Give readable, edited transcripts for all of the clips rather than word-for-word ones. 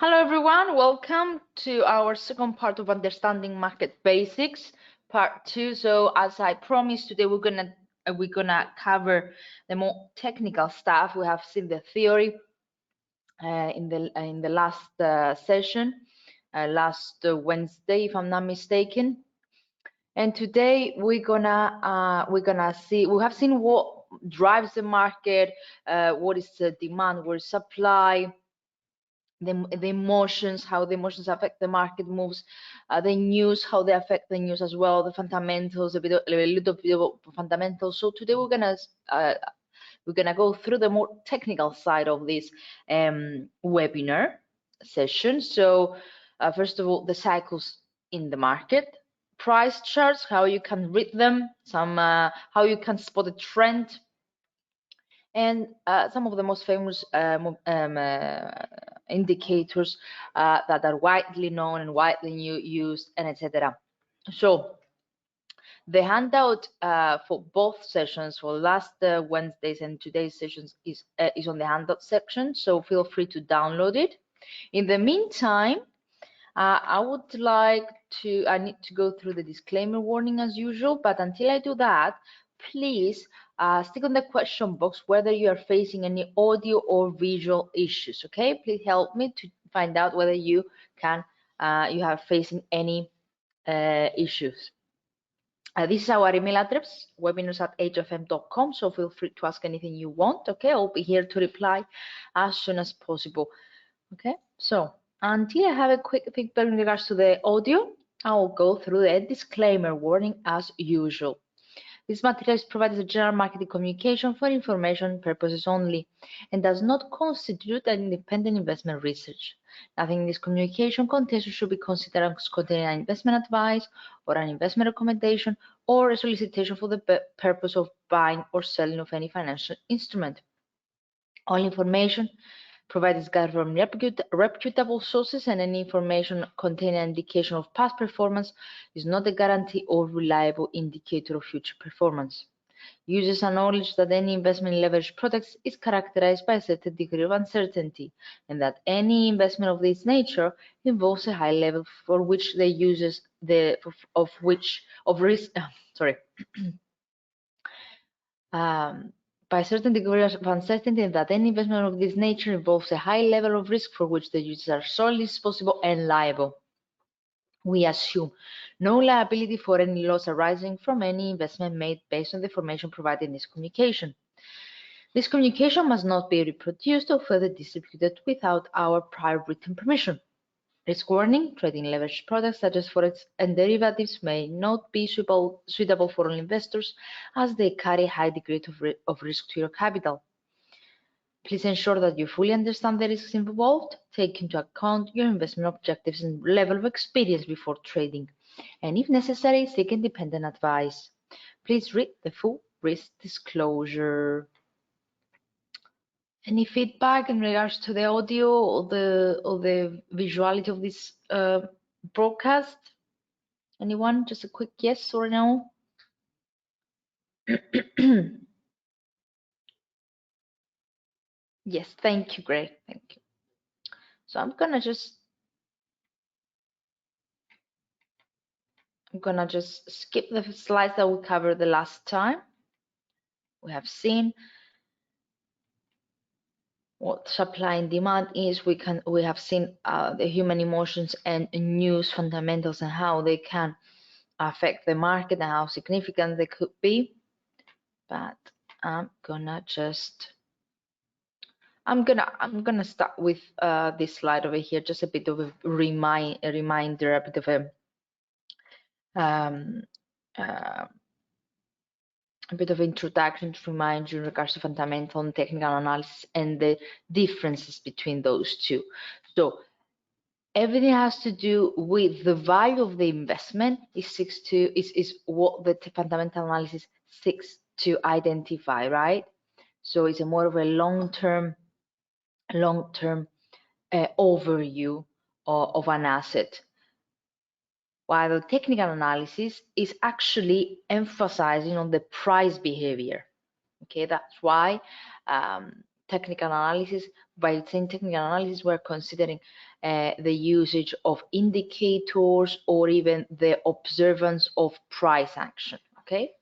Hello everyone, welcome to our second part of Understanding Market Basics, part 2. So as I promised, today we're gonna cover the more technical stuff. We have seen the theory in the last session, last Wednesday, if I'm not mistaken. And today we're gonna see. We have seen what drives the market, what is the demand, what is supply, the emotions, how the emotions affect the market moves, the news, how they affect the news as well, the fundamentals, a little bit of fundamentals. So today we're gonna go through the more technical side of this webinar session. So first of all, the cycles in the market, price charts, how you can read them, how you can spot a trend, and some of the most famous indicators that are widely known and widely used, and etc. So the handout for both sessions, for last Wednesdays and today's sessions, is on the handout section, so feel free to download it. In the meantime, I need to go through the disclaimer warning as usual, but until I do that, please stick on the question box whether you are facing any audio or visual issues, okay? Please help me to find out whether you are facing any issues. This is our email address, webinars@hfm.com, so feel free to ask anything you want, okay? I'll be here to reply as soon as possible, okay? So until I have a quick feedback in regards to the audio, I will go through the disclaimer warning as usual. This material is provided as a general marketing communication for information purposes only and does not constitute an independent investment research. Nothing in this communication contains or should be considered as containing an investment advice or an investment recommendation or a solicitation for the purpose of buying or selling of any financial instrument. All information provided is gathered from reputable sources, and any information containing an indication of past performance is not a guarantee or reliable indicator of future performance. Users acknowledge that any investment in leveraged products is characterized by a certain degree of uncertainty, and that any investment of this nature involves a high level for which the users of risk. By a certain degree of uncertainty, that any investment of this nature involves a high level of risk for which the users are solely responsible and liable. We assume no liability for any loss arising from any investment made based on the information provided in this communication. This communication must not be reproduced or further distributed without our prior written permission. Risk warning: trading leveraged products such as Forex and derivatives may not be suitable for all investors, as they carry a high degree of risk to your capital. Please ensure that you fully understand the risks involved, take into account your investment objectives and level of experience before trading, and if necessary, seek independent advice. Please read the full risk disclosure. Any feedback in regards to the audio or the visuality of this broadcast? Anyone? Just a quick yes or no? Yes, thank you, Greg. Thank you. So I'm gonna just skip the slides that we covered the last time. We have seen what supply and demand is. We have seen the human emotions and news fundamentals and how they can affect the market and how significant they could be. But I'm gonna start with this slide over here, just a bit of a reminder, a bit of a bit of introduction to remind you in regards to fundamental and technical analysis and the differences between those two. So everything has to do with the value of the investment is what the fundamental analysis seeks to identify, right? So it's a more of a long-term overview of an asset, while the technical analysis is actually emphasizing on the price behavior. Okay, that's why technical analysis, by saying technical analysis, we're considering the usage of indicators, or even the observance of price action. Okay.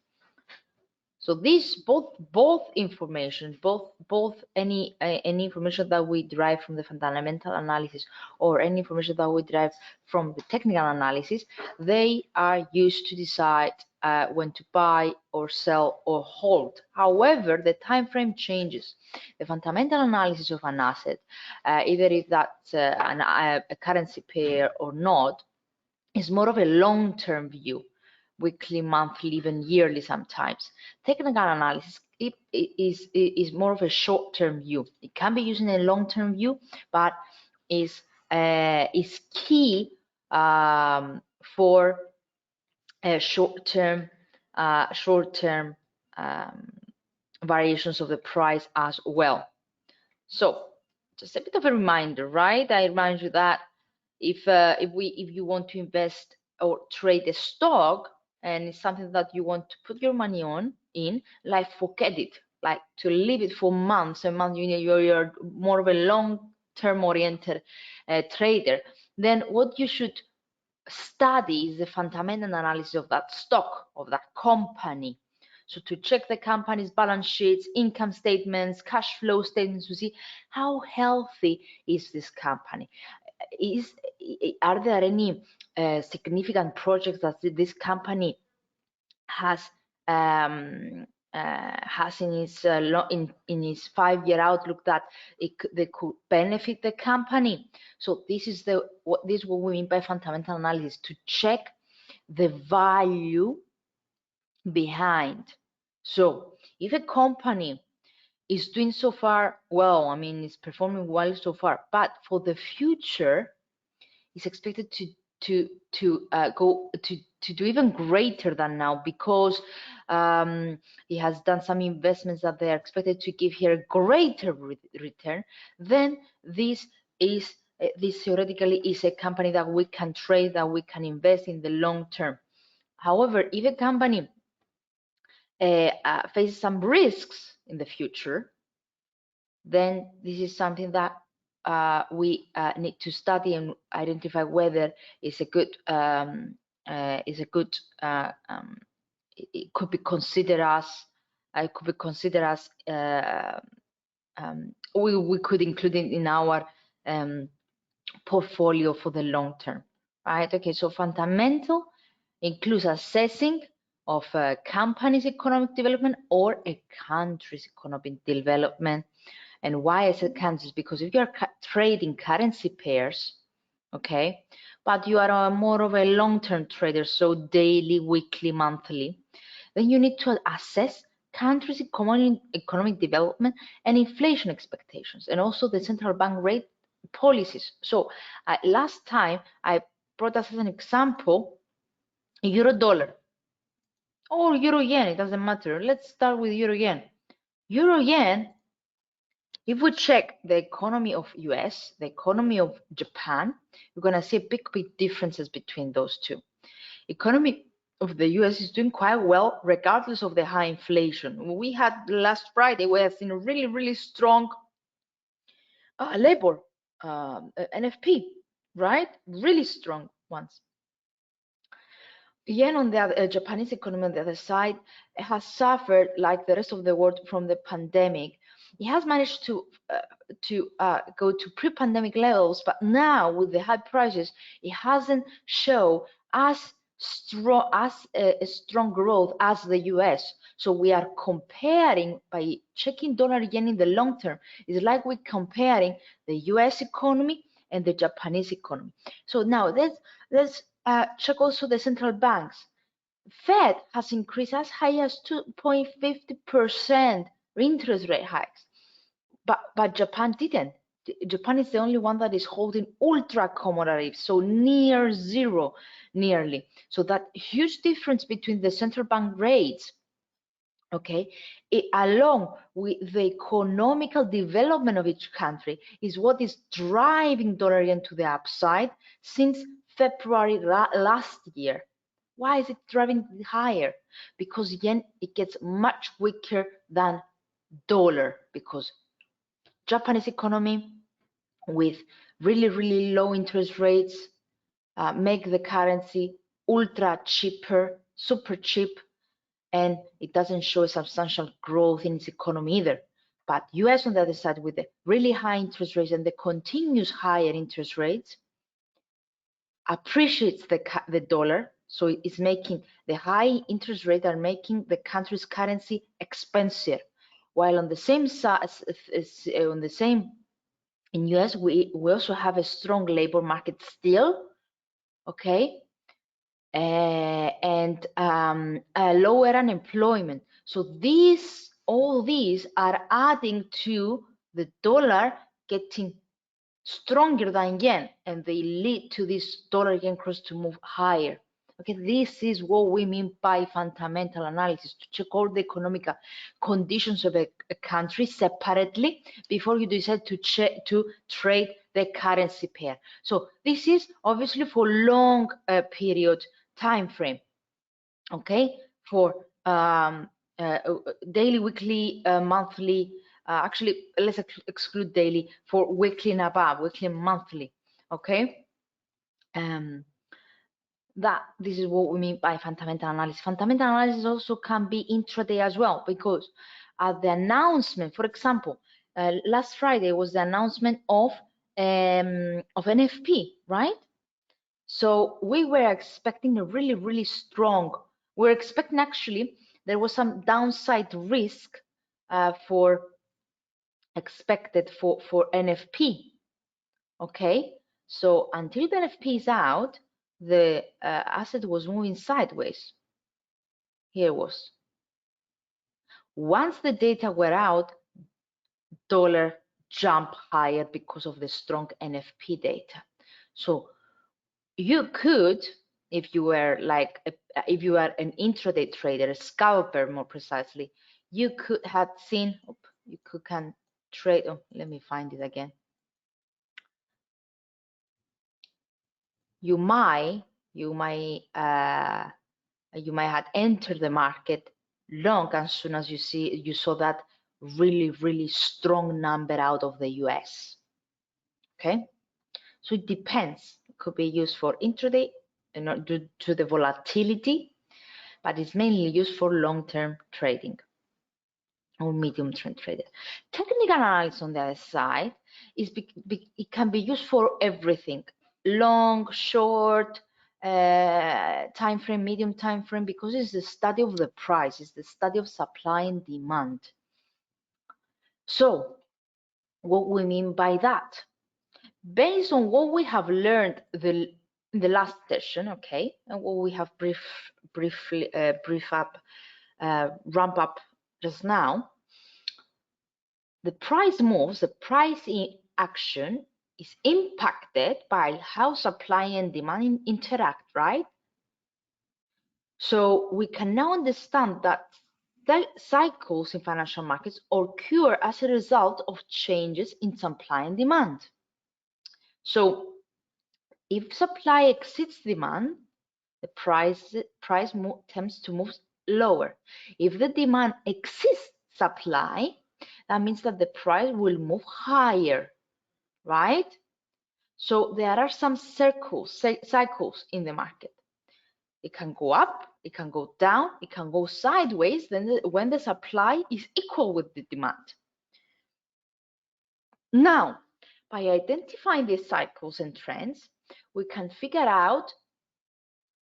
So these both information, both any information that we derive from the fundamental analysis, or any information that we derive from the technical analysis, they are used to decide when to buy or sell or hold. However, the time frame changes. The fundamental analysis of an asset, either if that's a currency pair or not, is more of a long-term view, weekly, monthly, even yearly sometimes. Technical analysis is more of a short-term view. It can be used in a long-term view, but is key for short-term variations of the price as well. So just a bit of a reminder, right? I remind you that if you want to invest or trade a stock, and it's something that you want to put your money in, like, forget it, like to leave it for months and months. You're more of a long-term oriented trader. Then what you should study is the fundamental analysis of that stock, of that company. So to check the company's balance sheets, income statements, cash flow statements, to see how healthy is this company. Are there any significant projects that this company has in its in its 5-year outlook that they could benefit the company? So this is what we mean by fundamental analysis, to check the value behind. So if a company is doing so far well, I mean, it's performing well so far, but for the future, it's expected to do even greater than now, because it has done some investments that they are expected to give here a greater return, then this theoretically is a company that we can trade, that we can invest in the long term. However, if a company faces some risks in the future, then this is something that we need to study and identify whether it's a good it could be considered as we could include it in our portfolio for the long term, right? Okay, so fundamental includes assessing of a company's economic development or a country's economic development. And why I said countries? Because if you're trading currency pairs, okay, but you are more of a long-term trader, so daily, weekly, monthly, then you need to assess countries' economic development and inflation expectations, and also the central bank rate policies. So last time I brought us as an example euro dollar or euro yen, it doesn't matter. Let's start with euro yen. Euro yen, if we check the economy of US, the economy of Japan, we're going to see big differences between those two. Economy of the US is doing quite well regardless of the high inflation. We had last Friday, we have seen a really strong labor NFP, right? Really strong ones. Yen on the other, Japanese economy on the other side has suffered, like the rest of the world, from the pandemic. It has managed to go to pre-pandemic levels, but now with the high prices, it hasn't shown as strong a strong growth as the US. So we are comparing, by checking dollar yen in the long term, it's like we're comparing the US economy and the Japanese economy. So now let's check also the central banks. Fed has increased as high as 2.50% interest rate hikes, but Japan didn't. Japan is the only one that is holding ultra accommodative, so near zero, nearly. So that huge difference between the central bank rates, okay, along with the economical development of each country, is what is driving dollar yen to the upside since February last year. Why is it driving higher? Because yen, it gets much weaker than dollar, because Japanese economy with really, really low interest rates, make the currency ultra cheaper, super cheap, and it doesn't show a substantial growth in its economy either. But US on the other side, with the really high interest rates and the continuous higher interest rates, appreciates the dollar. So it's making the high interest rate are making the country's currency expensive. While on the same side, in US, we also have a strong labor market still, okay, and a lower unemployment. So all these are adding to the dollar getting stronger than yen, and they lead to this dollar yen cross to move higher. Okay, this is what we mean by fundamental analysis, to check all the economic conditions of a country separately before you decide to trade the currency pair. So this is obviously for long period time frame. Okay, for daily, weekly, monthly. Actually, let's exclude daily, for weekly and above, weekly and monthly. Okay, this is what we mean by fundamental analysis. Fundamental analysis also can be intraday as well, because at the announcement, for example, last Friday was the announcement of NFP, right? So we were expecting a really, really strong. We're expecting, actually, there was some downside risk expected for NFP. Okay, so until the NFP is out, the asset was moving sideways. Here it was. Once the data were out, dollar jumped higher because of the strong NFP data. So you could, if you were like, if you are an intraday trader, a scalper more precisely, you could have seen, can trade. Oh, let me find it again. You might have entered the market long as soon as you saw that really, really strong number out of the US. Okay, so it depends. It could be used for intraday, due to the volatility, but it's mainly used for long-term trading or medium-term trading. Technical analysis on the other side it can be used for everything: long, short, time frame, medium time frame, because it's the study of the price, it's the study of supply and demand. So what we mean by that, based on what we have learned in the last session, okay, and what we have ramp up just now, the price moves, the price in action is impacted by how supply and demand interact, right? So we can now understand that cycles in financial markets occur as a result of changes in supply and demand. So if supply exceeds demand, the price tends to move lower. If the demand exceeds supply, that means that the price will move higher, right? So there are some cycles in the market. It can go up, it can go down, it can go sideways when the supply is equal with the demand. Now, by identifying these cycles and trends, we can figure out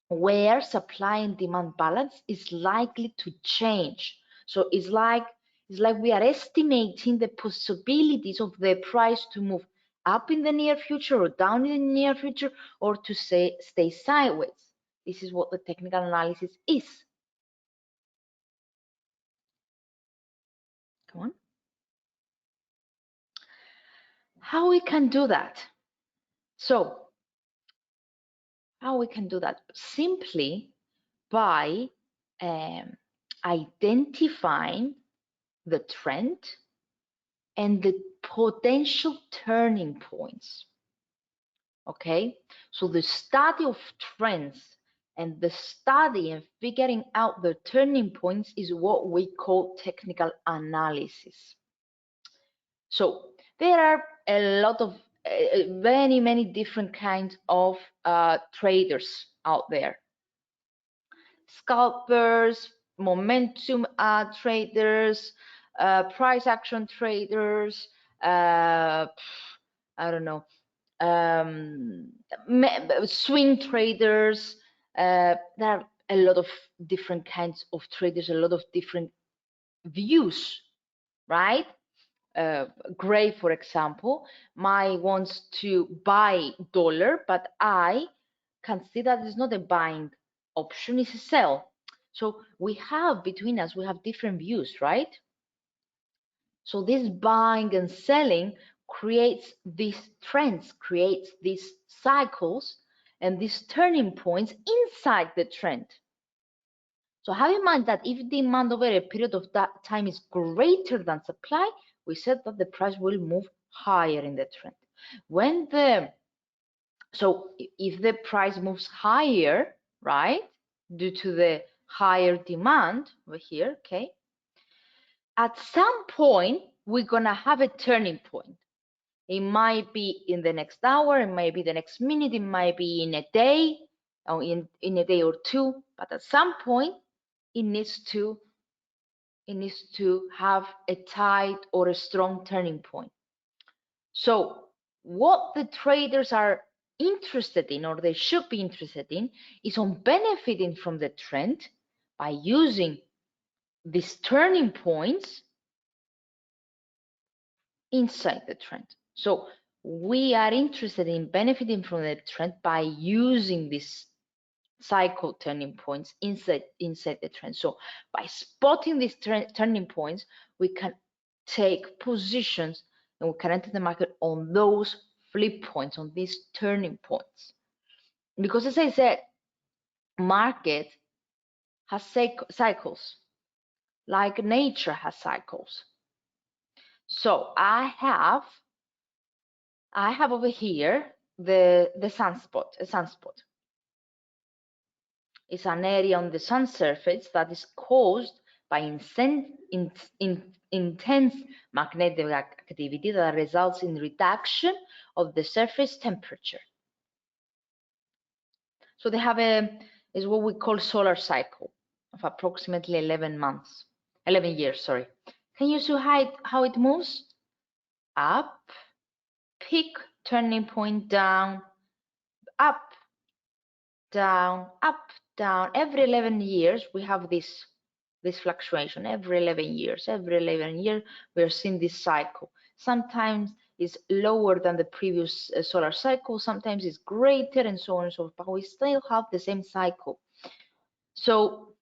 where supply and demand balance is likely to change. So it's like we are estimating the possibilities of the price to move up in the near future or down in the near future, or to stay sideways. This is what the technical analysis is. Come on. How we can do that? So how we can do that? Simply by identifying the trend and the potential turning points. Okay, so the study of trends and the study and figuring out the turning points is what we call technical analysis. So there are a lot of many different kinds of traders out there. Scalpers, momentum traders, price action traders, I don't know, swing traders. There are a lot of different kinds of traders, a lot of different views, right? Gray, for example, might wants to buy dollar, but I can see that it's not a buying option, it's a sell. So we have between us, we have different views, right? So this buying and selling creates these trends, creates these cycles and these turning points inside the trend. So have in mind that if demand over a period of that time is greater than supply, we said that the price will move higher in the trend. So if the price moves higher, right, due to the higher demand over here, okay, at some point we're gonna have a turning point. It might be in the next hour, it might be the next minute, it might be in a day, or in a day or two, but at some point it needs to have a tight or a strong turning point. So what the traders are interested in, or they should be interested in, is on benefiting from the trend by using these turning points inside the trend. So we are interested in benefiting from the trend by using these cycle turning points inside the trend. So by spotting these turning points, we can take positions and we can enter the market on those flip points, on these turning points. Because as I said, market has cycles, like nature has cycles. So I have over here the sunspot, a sunspot. It's an area on the sun surface that is caused by intense magnetic activity that results in reduction of the surface temperature. So they have is what we call solar cycle of approximately 11 years, sorry. Can you see how it moves? Up, peak, turning point, down, up, down, up, down. Every 11 years we have this fluctuation. Every 11 years we are seeing this cycle. Sometimes it's lower than the previous solar cycle, sometimes it's greater, and so on and so forth, but we still have the same cycle. So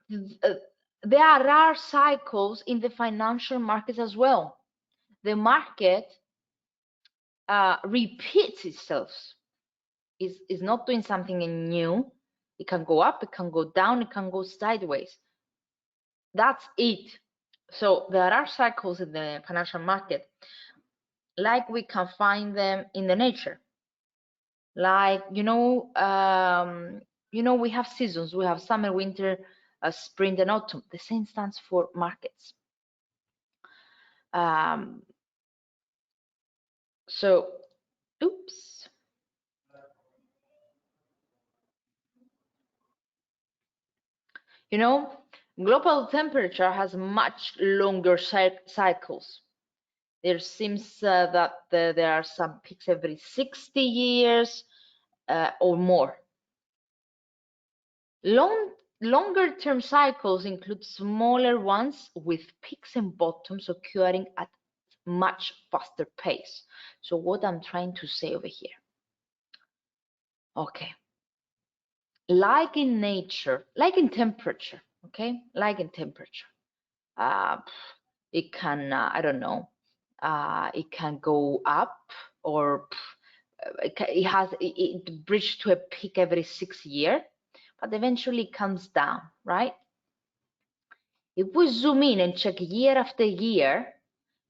there are cycles in the financial markets as well. The market repeats itself. Is not doing something new. It can go up, it can go down, it can go sideways. That's it. So there are cycles in the financial market, like we can find them in the nature. Like we have seasons. We have summer, winter, spring, and autumn. The same stands for markets. So, oops. Global temperature has much longer cycles. There seems that there are some peaks every 60 years or more. Longer term cycles include smaller ones with peaks and bottoms occurring at much faster pace. So what I'm trying to say over here. Okay. Like in nature, like in temperature, okay? Like in temperature. It can, I don't know, it can go up, or it reaches to a peak every 6 years, but eventually it comes down, right? If we zoom in and check year after year,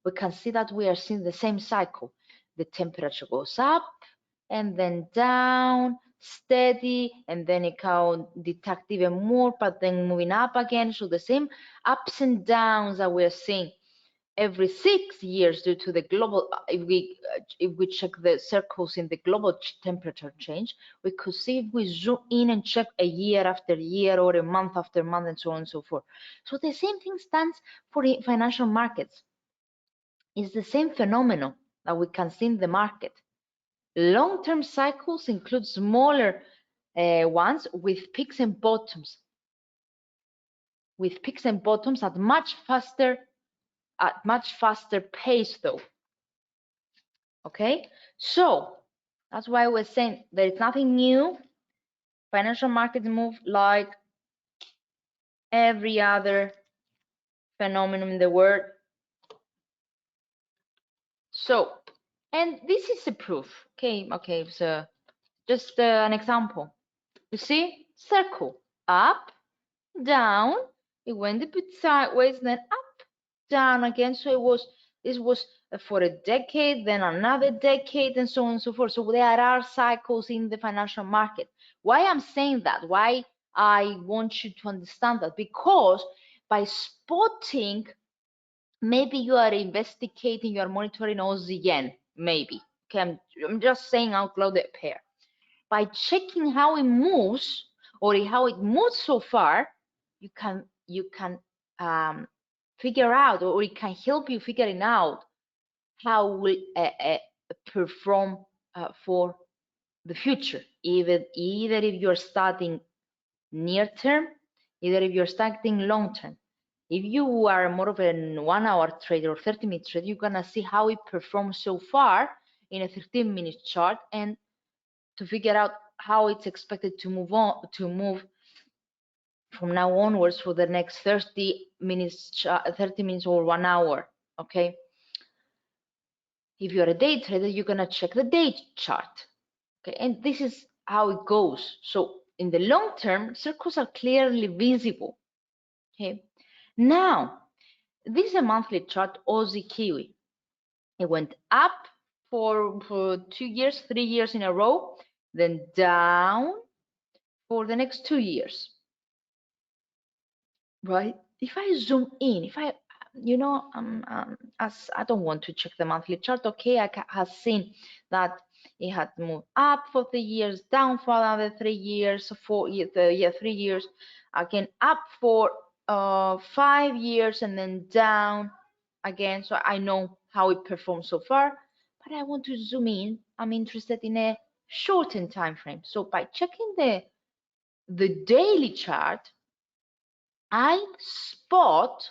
we can see that we are seeing the same cycle. The temperature goes up and then down, steady, and then it can detect even more, but then moving up again. So the same ups and downs that we're seeing every 6 years due to the global, if we check the circles in the global temperature change, we could see if we zoom in and check a year after year or a month after month and so on and so forth. So the same thing stands for the financial markets. It's the same phenomenon that we can see in the market. Long-term cycles include smaller ones with peaks and bottoms. With peaks and bottoms at much faster pace though. Okay, so that's why we're saying there is nothing new. Financial markets move like every other phenomenon in the world. So, and this is a proof. Okay, so just an example. You see, circle, up, down, it went a bit sideways, then up, down again. So this was for a decade, then another decade, and so on and so forth. So there are cycles in the financial market. Why I'm saying that, why I want you to understand that, because by spotting, maybe you are investigating, you are monitoring Aussie yen, maybe. Okay, I'm just saying out loud the pair. By checking how it moves or how it moves so far, you can figure out, or it can help you figuring out how will perform for the future, either if you're starting near term, either if you're starting long term. If you are more of a 1 hour trader or 30-minute trader, you're gonna see how it performs so far in a 15-minute chart, and to figure out how it's expected to move from now onwards for the next 30 minutes or 1 hour. Okay, if you're a day trader, you're gonna check the day chart. Okay, and this is how it goes. So in the long term, circles are clearly visible. Okay, now this is a monthly chart, Aussie Kiwi. It went up for 2 years, 3 years in a row, then down for the next 2 years. Right? If I zoom in, if I, as I don't want to check the monthly chart, okay, I have seen that it had moved up for 3 years, down for another 3 years, 3 years, again up for 5 years, and then down again. So I know how it performs so far, but I want to zoom in. I'm interested in a shortened time frame. So by checking the daily chart, I spot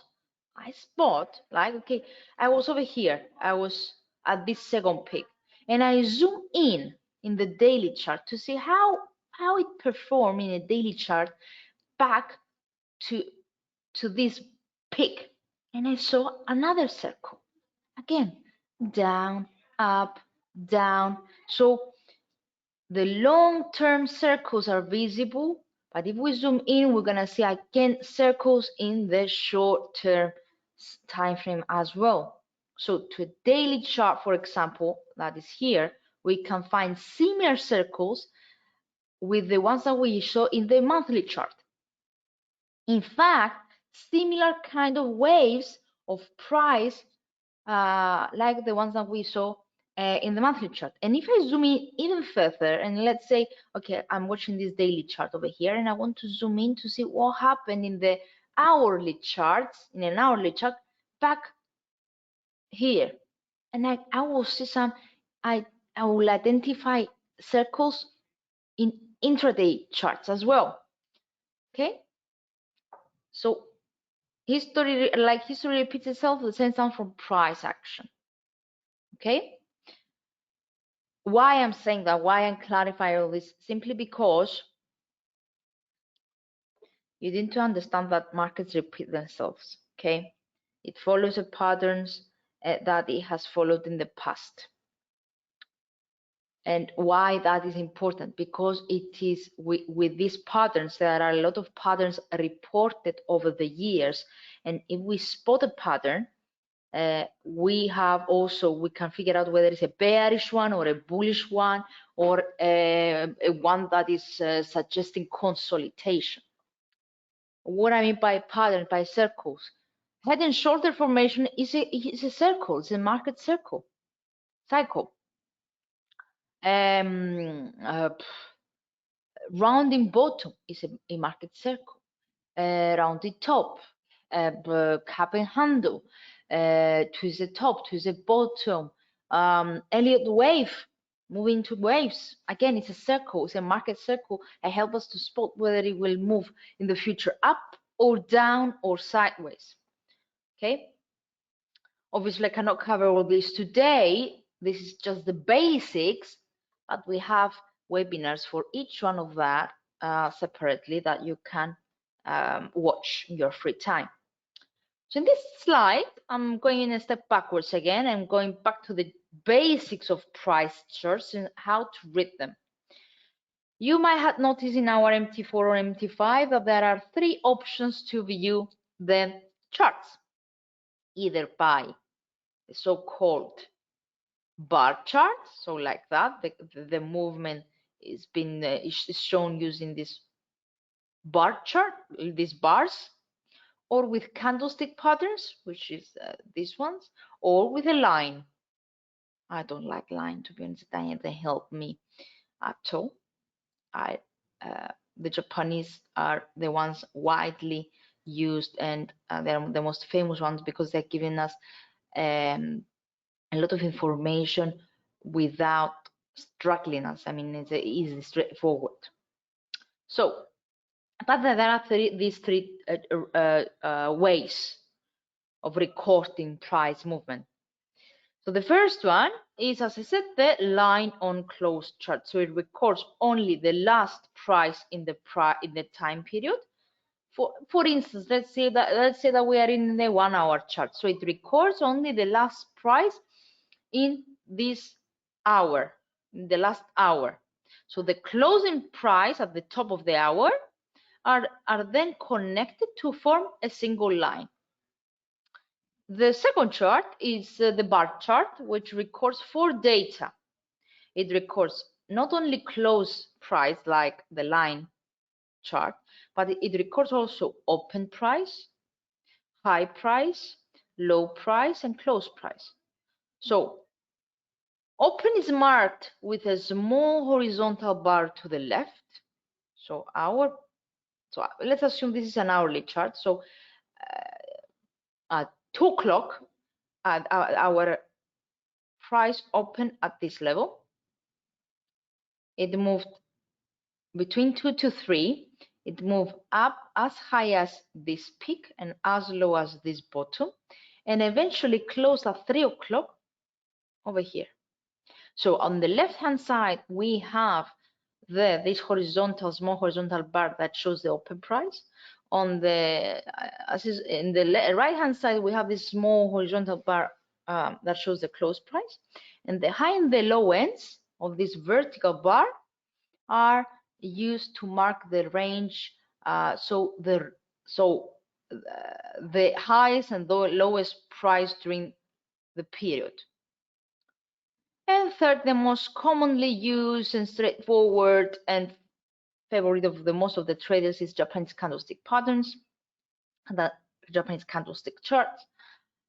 like, okay, I was over here, I was at this second peak, and I zoom in the daily chart to see how it performed in a daily chart back to this peak, and I saw another circle again, down, up, down. So the long-term circles are visible, but if we zoom in, we're gonna see again circles in the short-term time frame as well. So to a daily chart, for example, that is here, we can find similar circles with the ones that we saw in the monthly chart. In fact, similar kind of waves of price like the ones that we saw in the monthly chart. And if I zoom in even further, and let's say, okay, I'm watching this daily chart over here, and I want to zoom in to see what happened in the hourly charts, in an hourly chart back here, and I will see some, I will identify circles in intraday charts as well. Okay, so history repeats itself, the same sound from price action. Okay, why I'm saying that, why I'm clarifying all this, simply because you need to understand that markets repeat themselves. Okay, it follows the patterns that it has followed in the past. And why that is important, because it is with these patterns, there are a lot of patterns reported over the years, and if we spot a pattern, we can figure out whether it's a bearish one or a bullish one, or a one that is suggesting consolidation. What I mean by pattern, by circles, Head and shoulder formation is a circle, it's a market cycle. Rounding bottom is a market circle. Rounded top, cap and handle, to the top, to the bottom, Elliott wave, moving to waves. Again, it's a circle, it's a market circle. It helps us to spot whether it will move in the future up or down or sideways. Okay. Obviously, I cannot cover all this today. This is just the basics, but we have webinars for each one of that separately that you can watch in your free time. So in this slide, I'm going in a step backwards again. I'm going back to the basics of price charts and how to read them. You might have noticed in our MT4 or MT5 that there are three options to view the charts, either by the so-called bar chart, so like that, the movement is shown using this bar chart, these bars, or with candlestick patterns, which is these ones, or with a line. I don't like line, to be honest. They help me at all. The Japanese are the ones widely used, and they're the most famous ones because they're giving us a lot of information without struggling us. I mean, it's easy, straightforward. So, but there are these three ways of recording price movement. So the first one is, as I said, the line on close chart. So it records only the last price in the time period. For instance, let's say that we are in the 1 hour chart. So it records only the last price in this hour, in the last hour. So the closing price at the top of the hour are then connected to form a single line. The second chart is the bar chart, which records 4 data. It records not only close price like the line chart, but it records also open price, high price, low price, and close price. So open is marked with a small horizontal bar to the left. So let's assume this is an hourly chart. So at 2 o'clock, our price opened at this level. It moved between 2 to 3. It moved up as high as this peak and as low as this bottom, and eventually closed at 3 o'clock over here. So on the left-hand side, we have this small horizontal bar that shows the open price. In the right-hand side, we have this small horizontal bar that shows the close price. And the high and the low ends of this vertical bar are used to mark the range. So the highest and the lowest price during the period. And third, the most commonly used and straightforward and favorite of most of the traders is Japanese candlestick patterns, the Japanese candlestick chart.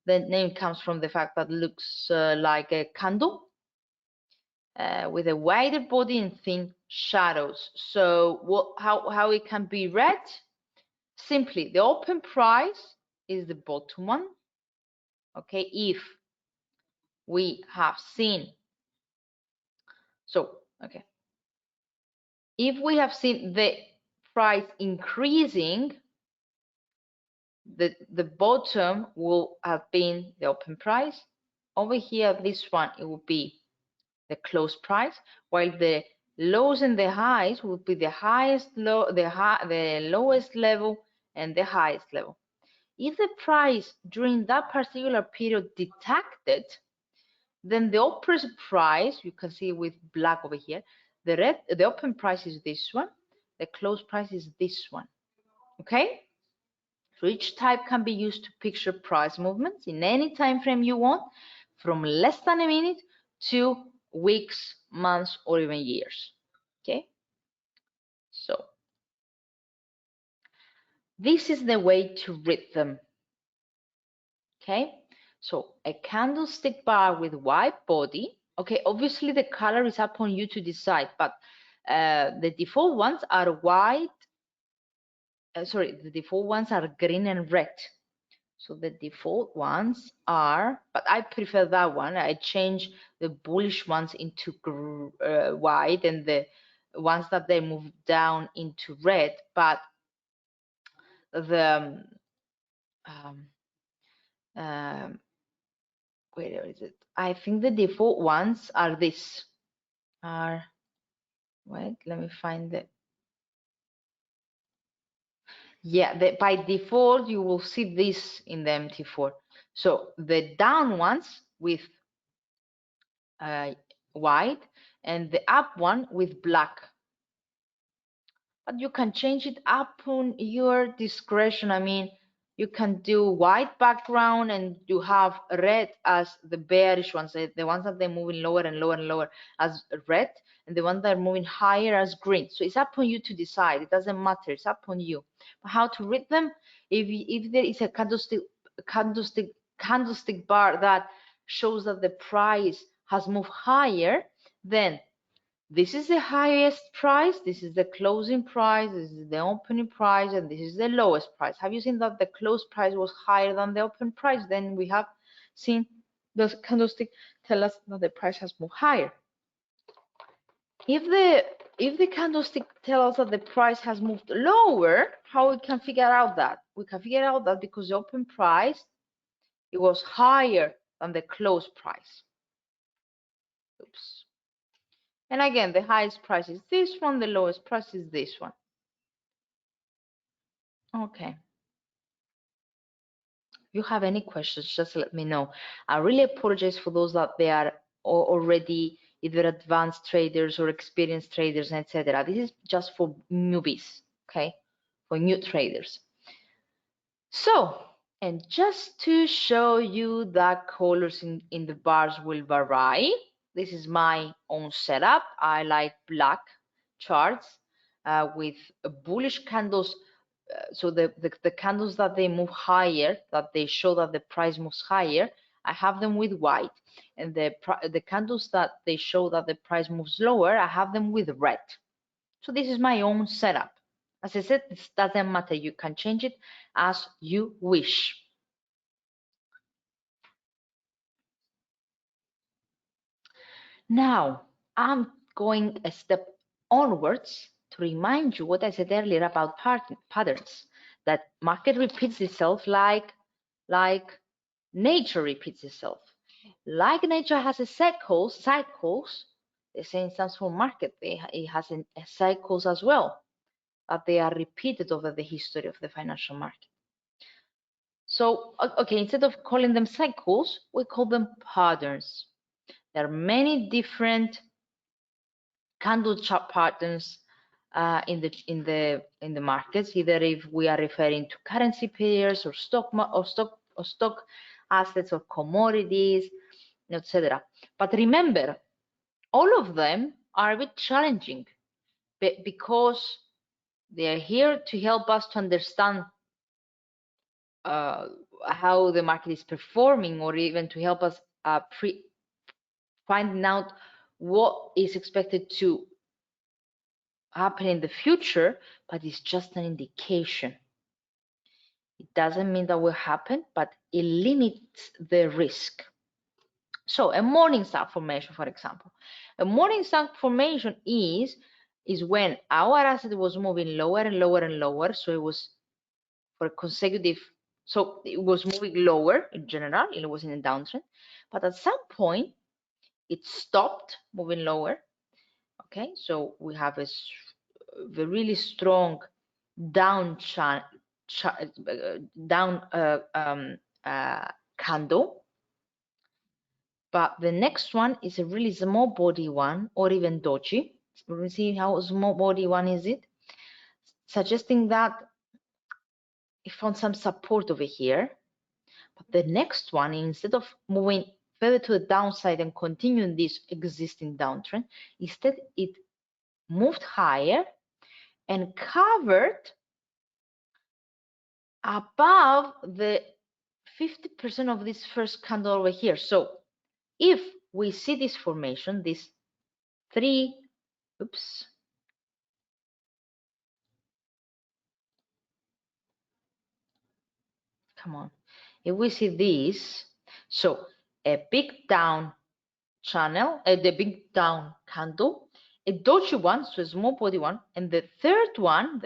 The name comes from the fact that it looks like a candle with a wider body and thin shadows. So how it can be read? Simply, the open price is the bottom one. Okay, if we have seen, if we have seen the price increasing, the bottom will have been the open price. Over here, this one, it will be the close price, while the lows and the highs will be the lowest level and the highest level. If the price during that particular period detected, then the open price, you can see with black over here, the open price is this one, the close price is this one. Okay? So each type can be used to picture price movements in any time frame you want, from less than a minute to weeks, months, or even years. Okay? So this is the way to read them. Okay, so a candlestick bar with white body. Okay, obviously the color is up on you to decide, but the default ones are white. Sorry, the default ones are green and red. So the default ones are, but I prefer that one. I change the bullish ones into white and the ones that they move down into red. But the where is it? I think the default ones are this. Wait, let me find it. Yeah, by default you will see this in the MT4. So the down ones with white and the up one with black, but you can change it up on your discretion. I mean, you can do white background and you have red as the bearish ones, the ones that they're moving lower and lower and lower as red, and the ones that are moving higher as green. So it's up on you to decide. It doesn't matter, it's up on you. But how to read them? If there is a candlestick bar that shows that the price has moved higher, then this is the highest price, this is the closing price, this is the opening price, and this is the lowest price. Have you seen that the close price was higher than the open price? Then we have seen the candlestick tell us that the price has moved higher. If the candlestick tells us that the price has moved lower, how we can figure out that? We can figure out that because the open price, it was higher than the close price. Oops. And again, the highest price is this one, the lowest price is this one. Okay. If you have any questions, just let me know. I really apologize for those that they are already either advanced traders or experienced traders, etc. This is just for newbies, okay? For new traders. So, and just to show you that colors in the bars will vary. This is my own setup. I like black charts with bullish candles. So the candles that they move higher, that they show that the price moves higher, I have them with white. And the candles that they show that the price moves lower, I have them with red. So this is my own setup. As I said, this doesn't matter. You can change it as you wish. Now, I'm going a step onwards to remind you what I said earlier about patterns, that market repeats itself like nature repeats itself. Like nature has a cycles, the same stands for market. It has cycles as well, that they are repeated over the history of the financial market. So, okay, instead of calling them cycles, we call them patterns. There are many different candle chart patterns in the markets, either if we are referring to currency pairs or stock assets or commodities, etc. But remember, all of them are a bit challenging because they are here to help us to understand how the market is performing, or even to help us finding out what is expected to happen in the future, but it's just an indication. It doesn't mean that will happen, but it limits the risk. So a morning star formation, for example, a morning star formation is when our asset was moving lower and lower and lower, so it was for a consecutive, so it was moving lower in general, it was in a downtrend, but at some point it stopped moving lower. Okay, so we have a really strong down candle, but the next one is a really small body one, or even doji. We'll see how small body one is it, suggesting that it found some support over here. But the next one, instead of moving further to the downside and continuing this existing downtrend, instead it moved higher and covered above the 50% of this first candle over here. So if we see this formation, this three, oops, come on. If we see this, so a big down channel, the big down candle, a doji one, so a small body one, and the third one,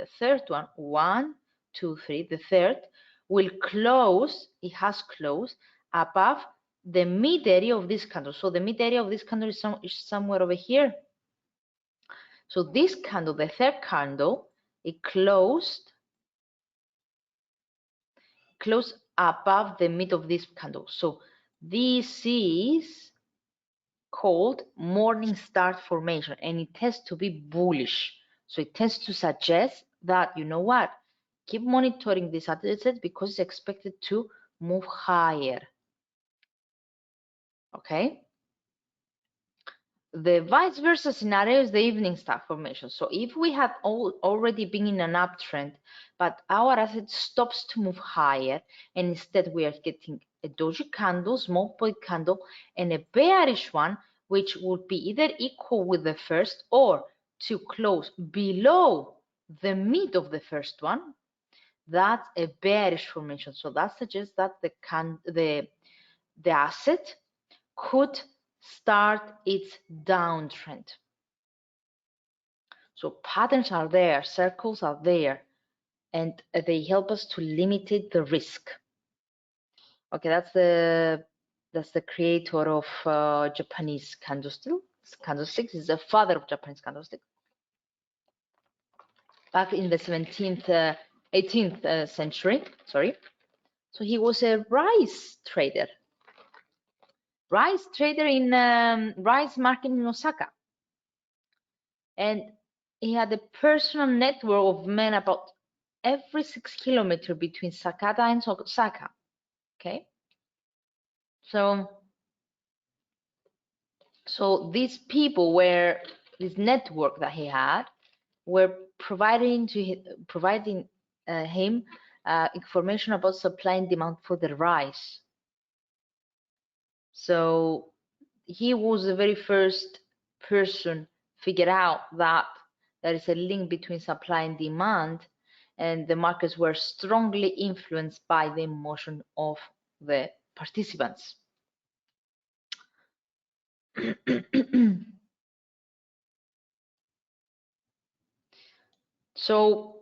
one, two, three, the third will close, it has closed above the mid area of this candle. So the mid area of this candle is somewhere over here. So this candle, the third candle, it closed above the mid of this candle. So this is called morning star formation, and it tends to be bullish. So it tends to suggest that, you know what, keep monitoring this asset because it's expected to move higher. Okay. The vice versa scenario is the evening star formation. So if we have already been in an uptrend, but our asset stops to move higher, and instead we are getting a doji candle, small body candle, and a bearish one, which would be either equal with the first or to close below the mid of the first one, that's a bearish formation. So that suggests that the asset could start its downtrend. So patterns are there, circles are there, and they help us to limit the risk. Okay, that's the creator of Japanese candlesticks. Is the father of Japanese candlesticks. Back in the 18th century, sorry. So he was a rice trader in rice market in Osaka. And he had a personal network of men about every 6 kilometers between Sakata and Osaka. Okay. So these people were, this network that he had, were providing him information about supply and demand for the rice. So he was the very first person figured out that there is a link between supply and demand, and the markets were strongly influenced by the emotion of the participants. So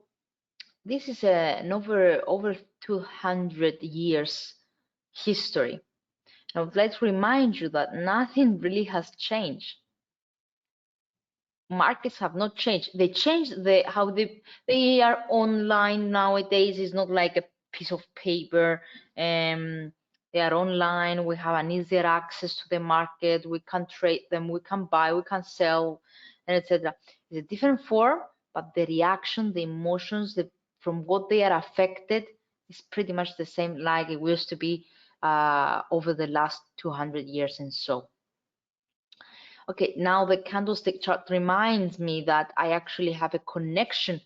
this is an over 200 years history. I would like to remind you that nothing really has changed. Markets have not changed. They changed how they are online nowadays. It's not like a piece of paper. They are online. We have an easier access to the market. We can trade them. We can buy. We can sell, and etc. It's a different form, but the reaction, the emotions, from what they are affected is pretty much the same like it used to be over the last 200 years and so. Okay, now the candlestick chart reminds me that I actually have a connection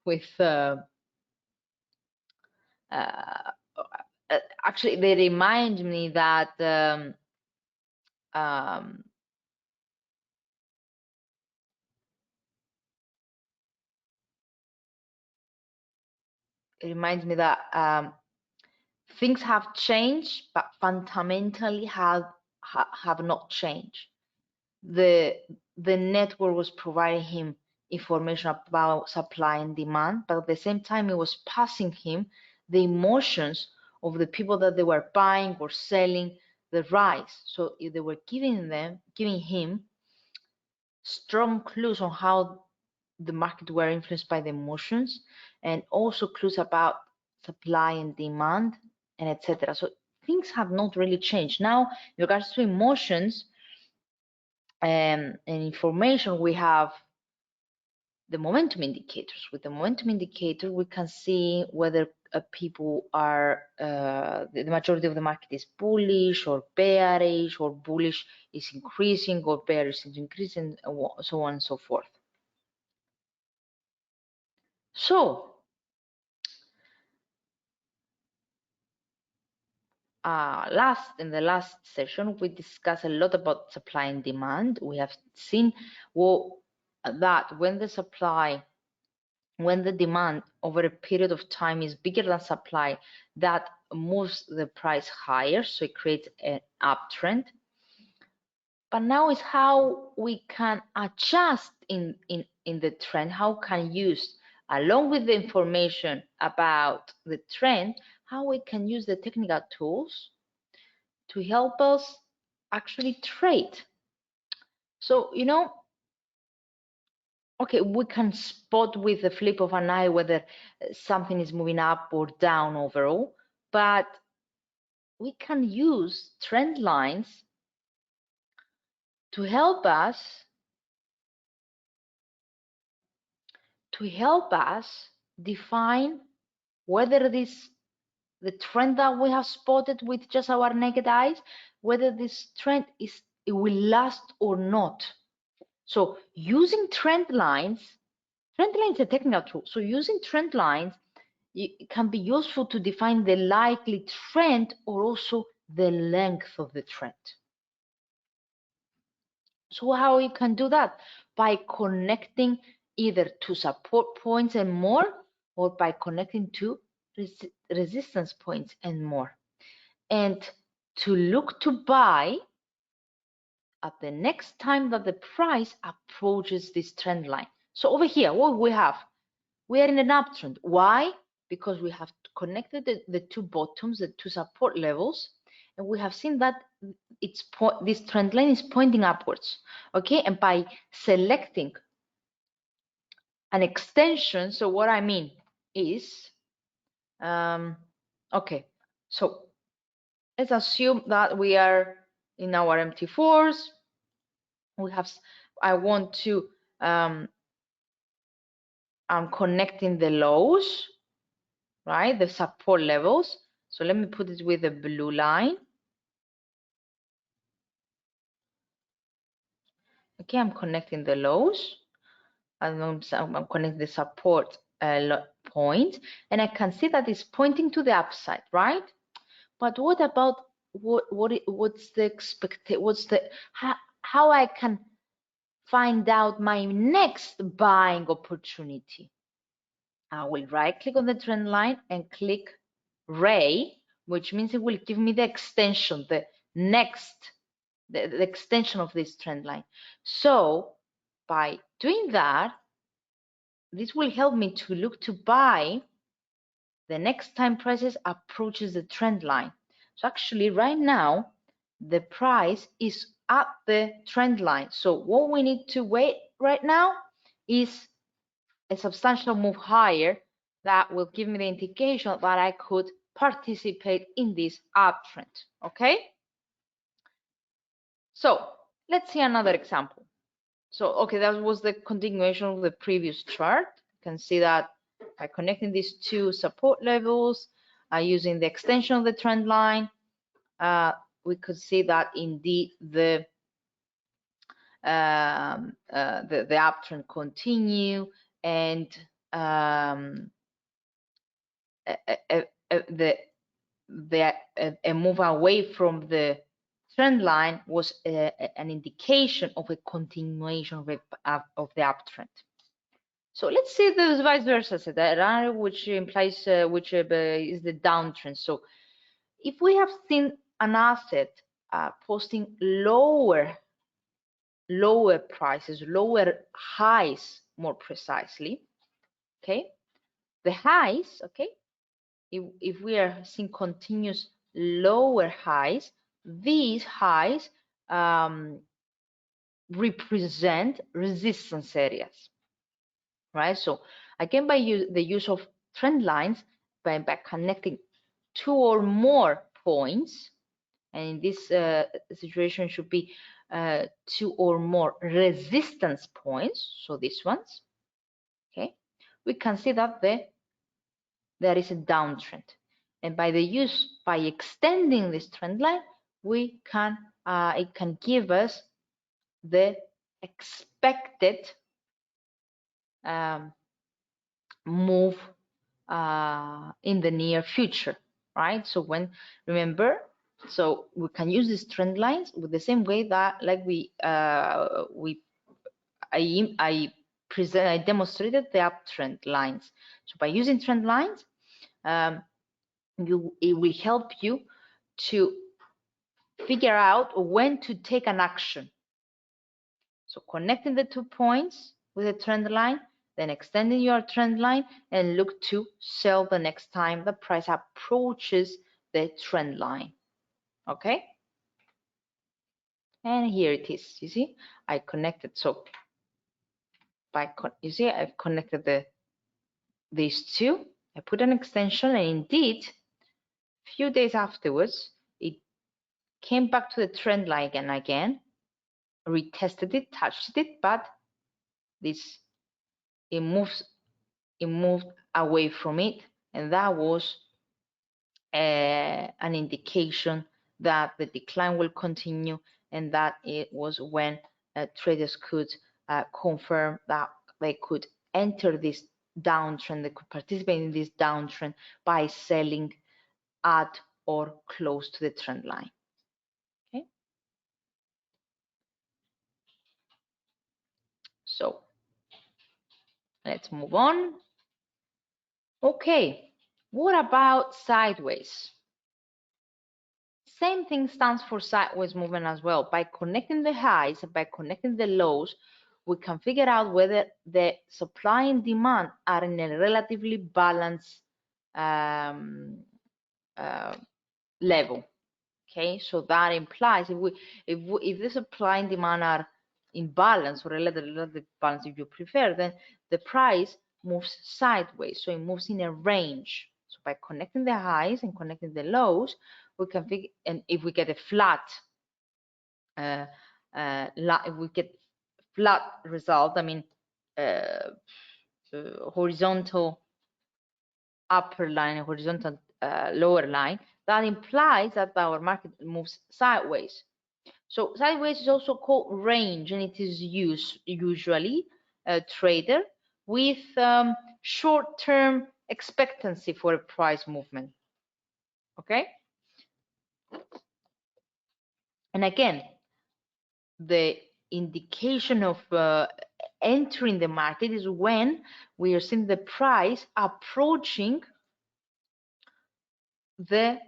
with actually they remind me that it reminds me that things have changed, but fundamentally have not changed. The network was providing him information about supply and demand, but at the same time it was passing him the emotions of the people that they were buying or selling the rice. So they were giving him strong clues on how the market were influenced by the emotions, and also clues about supply and demand, and etc. So things have not really changed. Now, in regards to emotions and information, we have the momentum indicators. With the momentum indicator, we can see whether people are, the majority of the market is bullish or bearish, or bullish is increasing or bearish is increasing, so on and so forth. So in the last session, we discussed a lot about supply and demand. We have seen that when the demand over a period of time is bigger than supply, that moves the price higher, so it creates an uptrend. But now is how we can adjust in the trend, how can use, along with the information about the trend, how we can use the technical tools to help us actually trade. So, okay, we can spot with the flip of an eye whether something is moving up or down overall, but we can use trend lines to help us define whether the trend that we have spotted with just our naked eyes, whether this trend it will last or not. So using trend lines is a technical tool. So using trend lines, it can be useful to define the likely trend or also the length of the trend. So how we can do that? By connecting either to support points and more, or by connecting to resistance points and more. And to look to buy at the next time that the price approaches this trend line. So over here, what we have? We are in an uptrend. Why? Because we have connected the two bottoms, the two support levels, and we have seen that this trend line is pointing upwards. Okay, and by selecting an extension, so what I mean is, okay, so let's assume that we are in our MT4s. I want to, I'm connecting the lows, right? The support levels. So let me put it with the blue line. Okay, I'm connecting the lows. I'm connecting the support point, and I can see that it's pointing to the upside, right? But what about what's the how I can find out my next buying opportunity? I will right click on the trend line and click ray, which means it will give me the extension, the extension of this trend line. So by doing that, this will help me to look to buy the next time prices approaches the trend line. So actually right now, the price is at the trend line. So what we need to wait right now is a substantial move higher that will give me the indication that I could participate in this uptrend. Okay? So let's see another example. So, okay, that was the continuation of the previous chart. You can see that by connecting these two support levels, using the extension of the trend line, we could see that indeed the uptrend continue, and a move away from the trend line was an indication of a continuation of the uptrend. So let's see the vice versa scenario, which implies which is the downtrend. So if we have seen an asset posting lower prices, lower highs, more precisely, okay, the highs, okay, if we are seeing continuous lower highs, these highs represent resistance areas, right? So again, by the use of trend lines, by connecting two or more points, and in this situation should be two or more resistance points, so these ones, okay, we can see that there is a downtrend, and by extending this trend line, we can it can give us the expected move in the near future, right? So remember So we can use these trend lines with the same way that like I demonstrated the uptrend lines. So by using trend lines, it will help you to figure out when to take an action. So connecting the 2 points with a trend line, then extending your trend line and look to sell the next time the price approaches the trend line. Okay? And here it is. You see, I connected. So you see, I've connected these two. I put an extension, and indeed, a few days afterwards, it came back to the trend line again, retested it, touched it, but it moved away from it, and that was an indication that the decline will continue, and that it was when traders could confirm that they could enter this downtrend, they could participate in this downtrend by selling at or close to the trend line. Okay, so let's move on. Okay, what about sideways? Same thing stands for sideways movement as well. By connecting the highs, by connecting the lows, we can figure out whether the supply and demand are in a relatively balanced level. Okay, so that implies if the supply and demand are in balance or relative balance, if you prefer, then the price moves sideways, so it moves in a range. So by connecting the highs and connecting the lows, we can figure, and if we get a flat, if we get flat result, I mean horizontal upper line and horizontal lower line, that implies that our market moves sideways. So sideways is also called range, and it is used usually a trader with short-term expectancy for a price movement. Okay, and again, the indication of entering the market is when we are seeing the price approaching the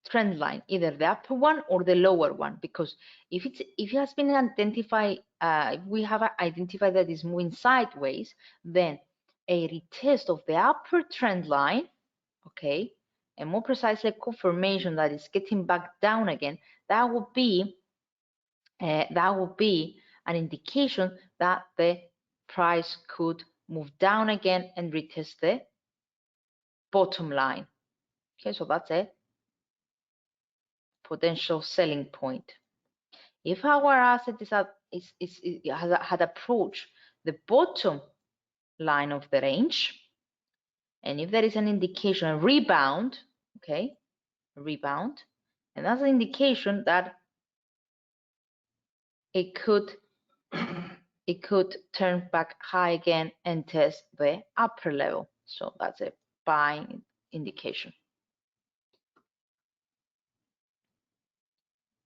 trend line, either the upper one or the lower one, because if it has been identified, if we have identified that it's moving sideways, then a retest of the upper trend line, okay, and more precisely confirmation that it's getting back down again, that would be an indication that the price could move down again and retest the bottom line. Okay, so that's a potential selling point. If our asset had approached the bottom line of the range, and if there is an indication, a rebound, okay, a rebound, and that's an indication that it could turn back high again and test the upper level. So that's a buying indication.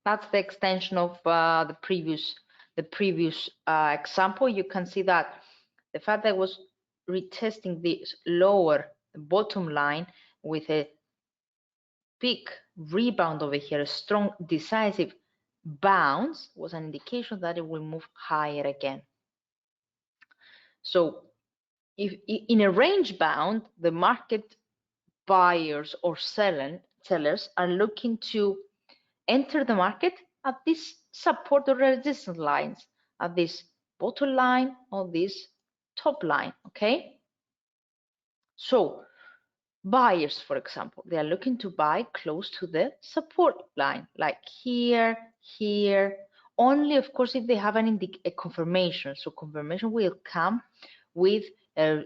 That's the extension of the previous example. You can see that the fact that it was retesting this lower bottom line with a big rebound over here, a strong decisive bounce, was an indication that it will move higher again. So if in a range bound, the market buyers or sellers are looking to enter the market at this support or resistance lines, at this bottom line or this top line. Okay, so buyers, for example, they are looking to buy close to the support line, like here, only of course if they have a confirmation. So confirmation will come with a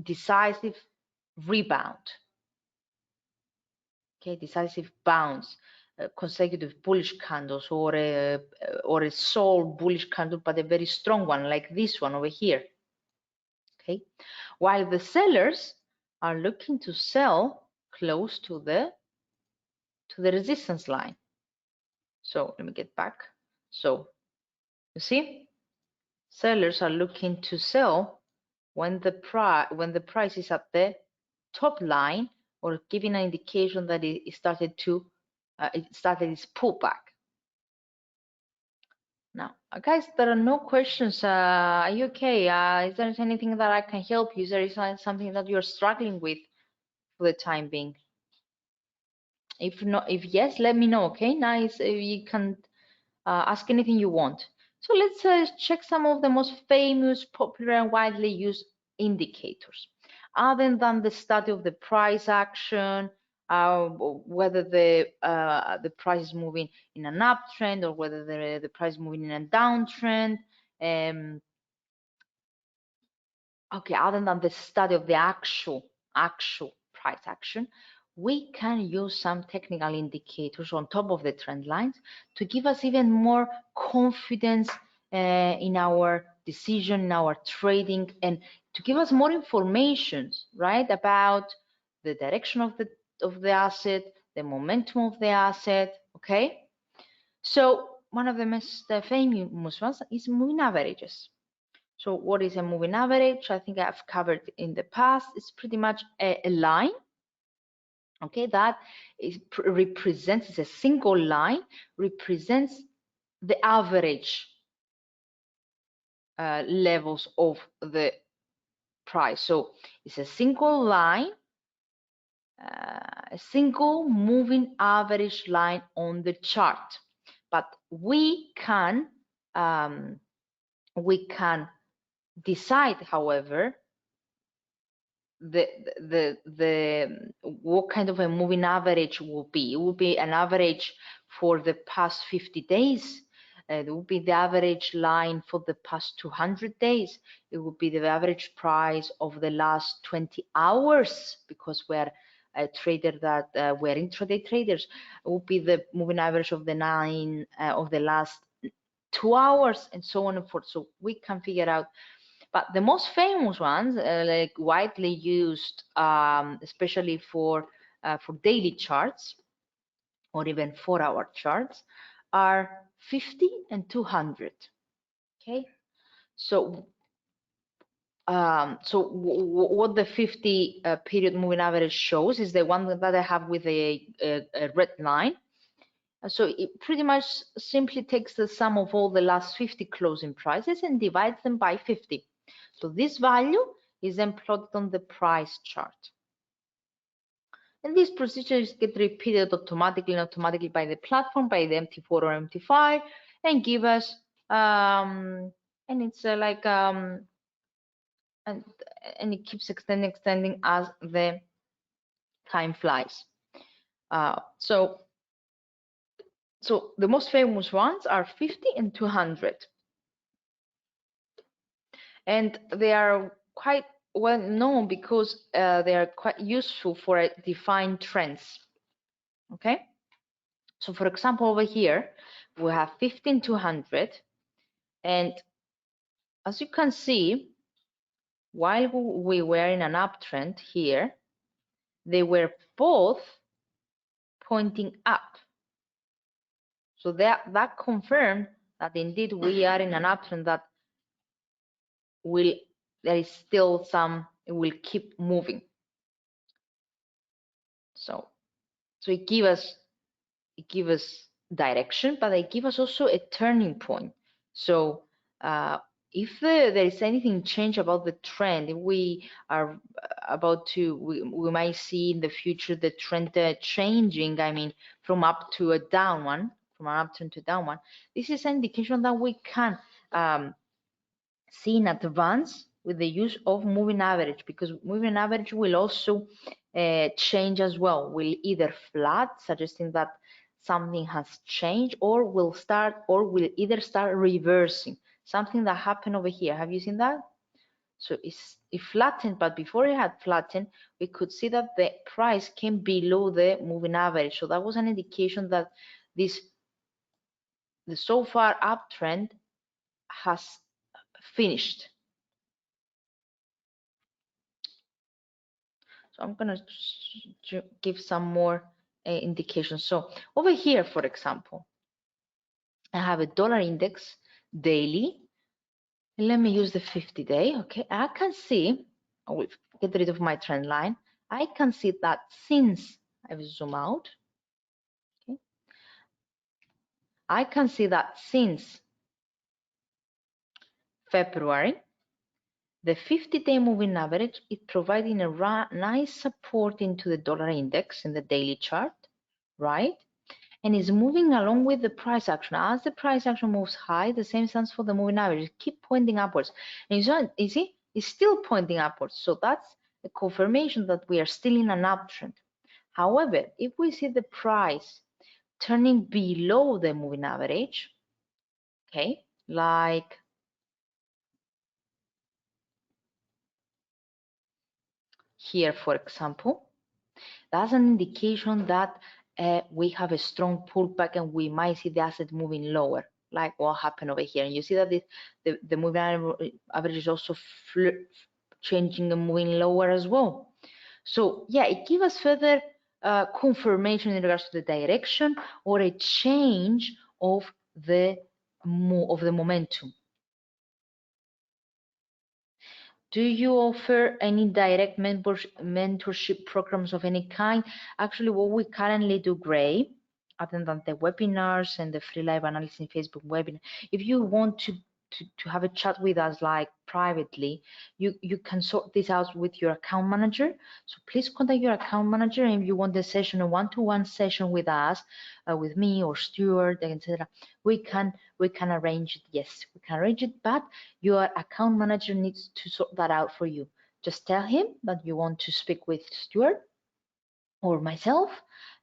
decisive rebound, okay, decisive bounce, consecutive bullish candles, or a sole bullish candle, but a very strong one like this one over here. Okay, while the sellers are looking to sell close to the resistance line. So let me get back. So you see, sellers are looking to sell when the price is at the top line, or giving an indication that it started its pullback. Now, guys, there are no questions. Are you okay? Is there anything that I can help you? Is there something that you're struggling with for the time being? If not, if yes, let me know. Okay, nice. You can ask anything you want. So let's check some of the most famous, popular, and widely used indicators. Other than the study of the price action, whether the price is moving in an uptrend or whether the price is moving in a downtrend. Okay, other than the study of the actual price action, we can use some technical indicators on top of the trend lines to give us even more confidence in our decision, in our trading, and to give us more information, right, about the direction of the asset, the momentum of the asset. Okay, so one of the most famous ones is moving averages. So what is a moving average? I think I've covered in the past. It's pretty much a line, okay, that represents, it's a single line, represents the average levels of the price. So it's a single line, a single moving average line on the chart. But we can decide, however, what kind of a moving average will be. It will be an average for the past 50 days. It will be the average line for the past 200 days. It will be the average price of the last 20 hours, because we're a trader that we're intraday traders. It will be the moving average of the last 2 hours, and so on and forth. So we can figure out. But the most famous ones, like widely used, especially for daily charts or even 4-hour charts, are 50 and 200. Okay, so what the 50 period moving average shows is the one that I have with a red line. So it pretty much simply takes the sum of all the last 50 closing prices and divides them by 50. So this value is then plotted on the price chart. And these procedures get repeated automatically and automatically by the platform, by the MT4 or MT5, and give us, and it's and it keeps extending as the time flies. So the most famous ones are 50 and 200. And they are quite well known because they are quite useful for defined trends. Okay, so for example, over here we have 15,200, and as you can see, while we were in an uptrend here, they were both pointing up. So that confirmed that indeed we are in an uptrend that there is still some, it will keep moving. So it give us direction, but they give us also a turning point. So if there is anything change about the trend, if we are about to, we might see in the future the trend changing, I mean, from up to a down one, from an upturn to down one, this is an indication that we can see in advance with the use of moving average, because moving average will also change as well, will either flat, suggesting that something has changed, or will either start reversing, something that happened over here. Have you seen that? So it flattened, but before it had flattened, we could see that the price came below the moving average. So that was an indication that the so far uptrend has finished. So I'm gonna give some more indications. So over here, for example, I have a dollar index daily. Let me use the 50-day. Okay, I can see, I will get rid of my trend line. I can see that since I've zoom out, okay, I can see that since February, the 50-day moving average is providing a nice support into the dollar index in the daily chart, right? And is moving along with the price action. As the price action moves high, the same stands for the moving average. Keep pointing upwards. And you see, it's still pointing upwards. So that's a confirmation that we are still in an uptrend. However, if we see the price turning below the moving average, okay, like here, for example, that's an indication that we have a strong pullback and we might see the asset moving lower, like what happened over here. And you see that the moving average is also changing and moving lower as well. So yeah, it gives us further confirmation in regards to the direction or a change of the momentum. Do you offer any direct mentorship programs of any kind? Actually, what we currently do, Gray, other than the webinars and the free live analysis in Facebook webinar, if you want to have a chat with us like privately, you can sort this out with your account manager. So please contact your account manager, and if you want a session, a one-to-one session with us, with me or Stuart, etc., we can arrange it. Yes, we can arrange it, but your account manager needs to sort that out for you. Just tell him that you want to speak with Stuart or myself,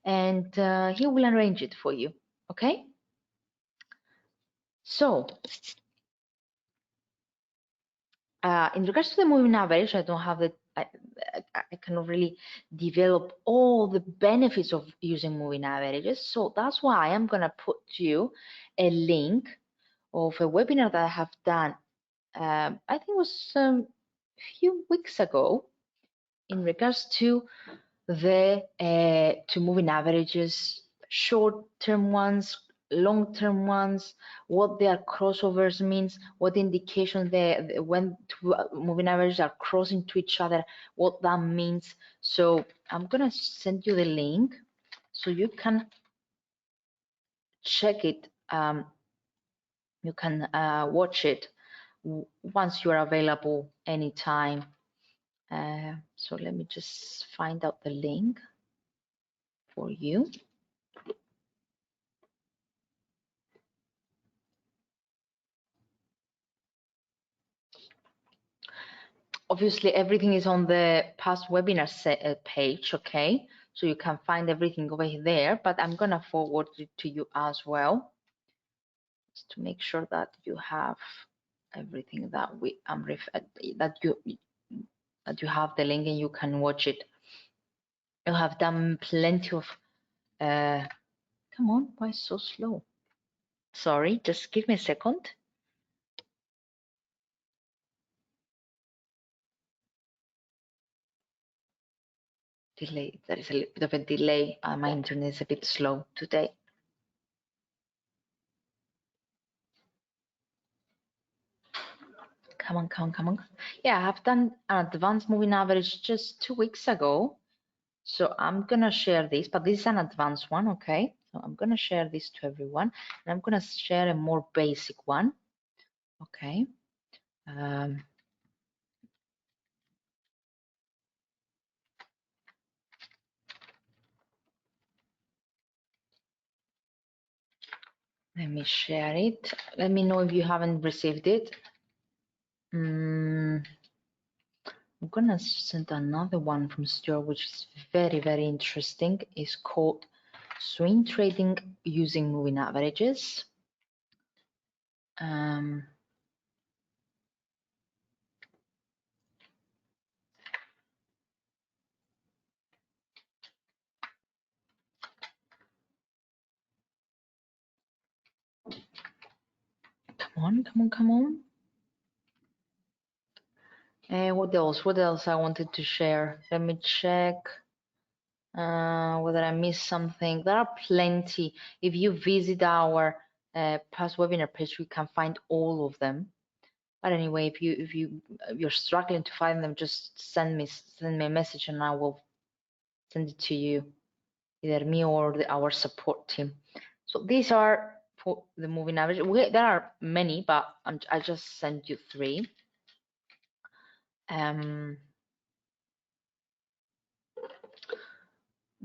and he will arrange it for you. Okay? So, in regards to the moving average, I don't have the, I cannot really develop all the benefits of using moving averages. So that's why I'm gonna put you a link of a webinar that I have done. I think it was a few weeks ago in regards to the to moving averages, short-term ones, long-term ones, what their crossovers means, what indication they when two moving averages are crossing to each other, what that means. So I'm gonna send you the link so you can check it. You can watch it once you are available anytime. So let me just find out the link for you. Obviously, everything is on the past webinar page, okay? So you can find everything over there, but I'm gonna forward it to you as well, just to make sure that you have everything that that you have the link and you can watch it. You have done plenty of. Come on, why so slow? Sorry, just give me a second. Delay. There is a little bit of a delay. My internet is a bit slow today. Come on, come on, come on. Yeah, I have done an advanced moving average just 2 weeks ago. So I'm gonna share this, but this is an advanced one, okay? So I'm gonna share this to everyone, and I'm gonna share a more basic one, okay? Let me share it. Let me know if you haven't received it. I'm gonna send another one from Stuart, which is very, very interesting. It's called Swing Trading Using Moving Averages. Come on, come on, come on. What else? What else I wanted to share? Let me check whether I missed something. There are plenty. If you visit our past webinar page, we can find all of them. But anyway, if you're struggling to find them, just send me a message and I will send it to you, either me or our support team. So these are for the moving average. There are many, but I just sent you 3.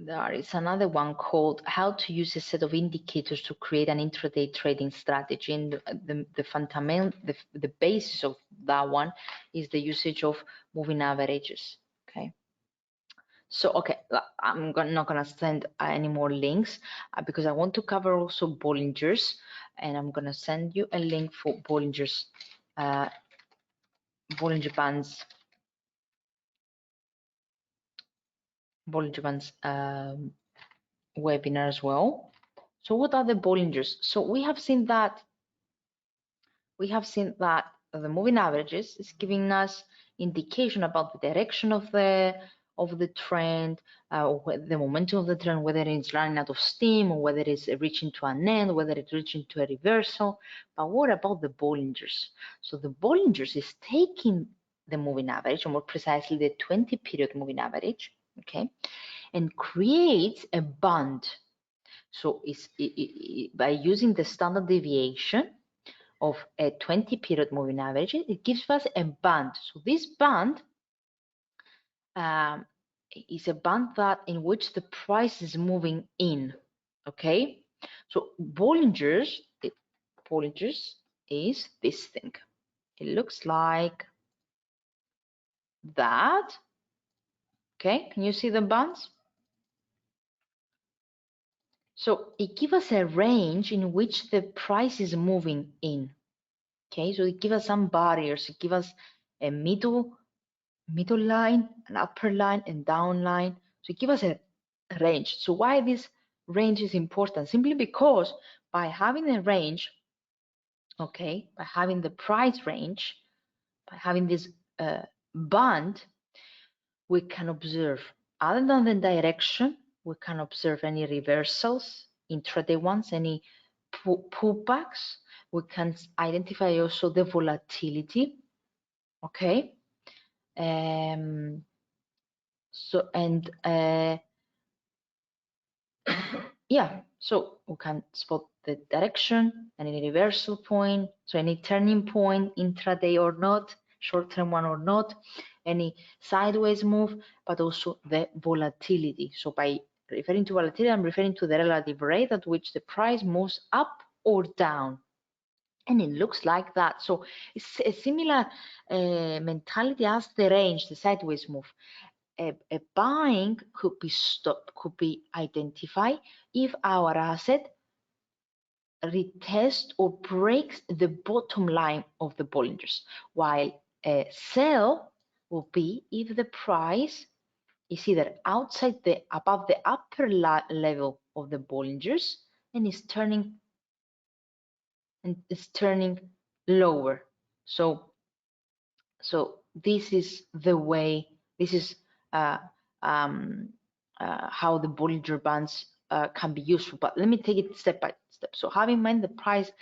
There is another one called how to use a set of indicators to create an intraday trading strategy. And the basis of that one is the usage of moving averages. Okay. So, okay, I'm not going to send any more links because I want to cover also Bollinger's, and I'm going to send you a link for Bollinger Band's webinar as well. So what are the Bollingers? So we have seen that the moving averages is giving us indication about the direction of the trend, the momentum of the trend, whether it's running out of steam or whether it's reaching to an end, whether it's reaching to a reversal. But what about the Bollingers? So the Bollingers is taking the moving average, or more precisely the 20-period moving average, okay, and creates a band. So by using the standard deviation of a 20-period moving average, it gives us a band. So this band is a band that in which the price is moving in. Okay, so Bollinger's is this thing. It looks like that. Okay, can you see the bands? So it gives us a range in which the price is moving in. Okay, so it gives us some barriers. It gives us a middle line, an upper line, and down line. So it gives us a range. So why this range is important? Simply because by having a range, okay, by having the price range, by having this band, we can observe, other than the direction, we can observe any reversals, intraday ones, any pullbacks. We can identify also the volatility, okay? So, and yeah, so we can spot the direction and any reversal point, so any turning point, intraday or not, short-term one or not, any sideways move, but also the volatility. So by referring to volatility, I'm referring to the relative rate at which the price moves up or down. And it looks like that. So it's a similar mentality as the range, the sideways move. A buying could be stopped, could be identified if our asset retests or breaks the bottom line of the Bollingers, while a sell will be if the price is either above the upper level of the Bollingers and is turning lower. So this is the way. This is how the Bollinger Bands can be useful. But let me take it step by step. So have in mind the price,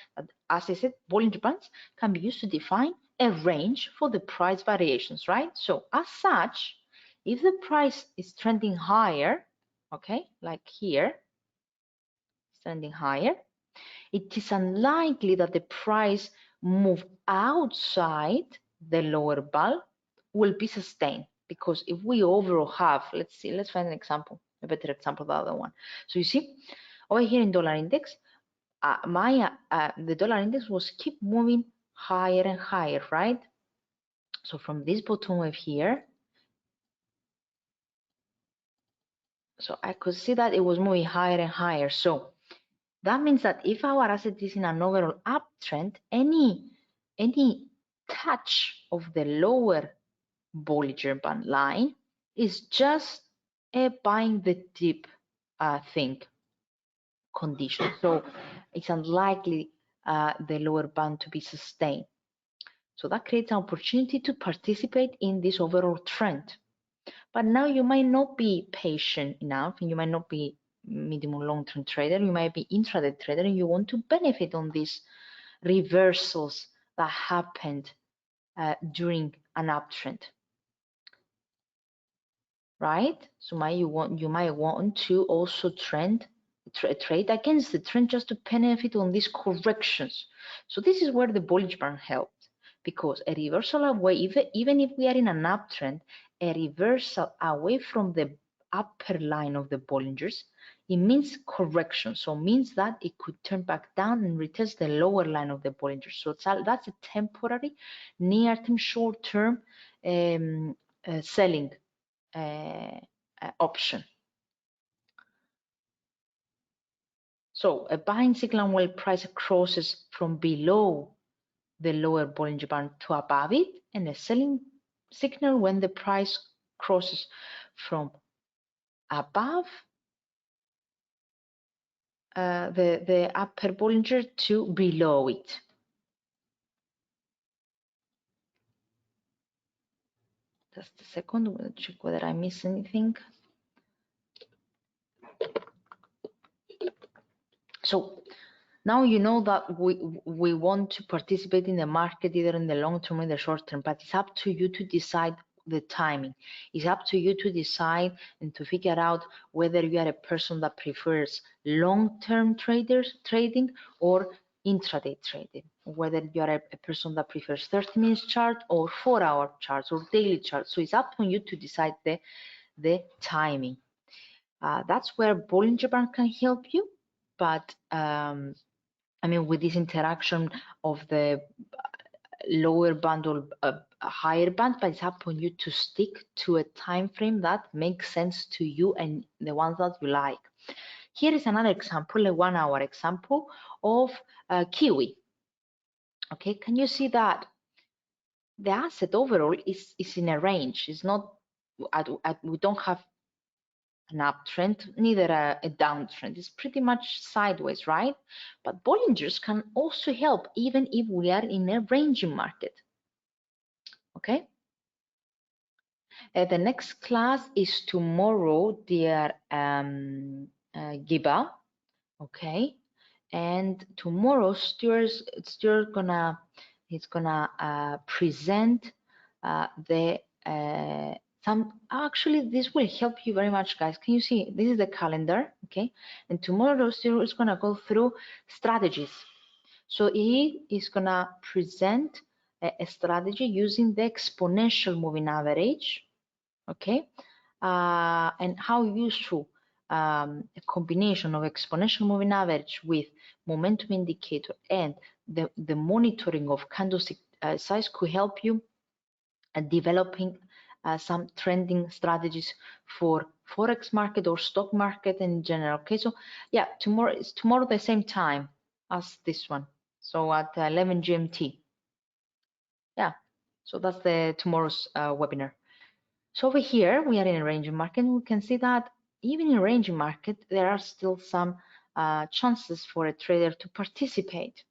as I said, Bollinger Bands can be used to define a range for the price variations, right? So as such, if the price is trending higher, okay, like here, it's trending higher, it is unlikely that the price move outside the lower band will be sustained, because if we overall have, let's find an example, a better example of the other one. So you see over here in dollar index, the dollar index was keep moving higher and higher, right? So from this bottom of here, so I could see that it was moving higher and higher. So that means that if our asset is in an overall uptrend, any touch of the lower Bollinger Band line is just a buying the dip thing condition. So it's unlikely the lower band to be sustained. So that creates an opportunity to participate in this overall trend. But now you might not be patient enough, and you might not be medium or long-term trader, you might be intraday trader, and you want to benefit on these reversals that happened during an uptrend, right? So you might want to also trade against the trend just to benefit on these corrections. So this is where the Bollinger Band helps, because a reversal away, even if we are in an uptrend, a reversal away from the upper line of the Bollingers, it means correction. So it means that it could turn back down and retest the lower line of the Bollinger. So that's a temporary, near-term, short-term selling option. So a buying signal when price crosses from below the lower Bollinger Band to above it, and a selling signal when the price crosses from above the upper Bollinger to below it. Just a second, we'll check whether I miss anything. So now you know that we want to participate in the market either in the long term or in the short term, but it's up to you to decide the timing. It's up to you to decide and to figure out whether you are a person that prefers long-term trading or intraday trading, whether you are a person that prefers 30 minutes chart or 4-hour charts or daily charts. So it's up to you to decide the timing. That's where Bollinger Band can help you, but I mean, with this interaction of the lower band or a higher band, but it's up on you to stick to a time frame that makes sense to you and the ones that you like. Here is another example, a 1-hour example of Kiwi. Okay, can you see that the asset overall is in a range? It's not, we don't have an uptrend, neither a downtrend. It's pretty much sideways, right? But Bollingers can also help even if we are in a ranging market. Okay. The next class is tomorrow, dear Giba. Okay. And tomorrow, Stuart's gonna present the actually this will help you very much, guys. Can you see this is the calendar? Okay, and tomorrow Stuart is gonna go through strategies. So he is gonna present a strategy using the exponential moving average. Okay, and how useful a combination of exponential moving average with momentum indicator and the monitoring of candlestick size could help you developing some trending strategies for Forex market or stock market in general. Okay, so yeah, tomorrow the same time as this one. So at 11 GMT. Yeah, so that's the tomorrow's webinar. So over here, we are in a ranging market. We can see that even in a ranging market, there are still some chances for a trader to participate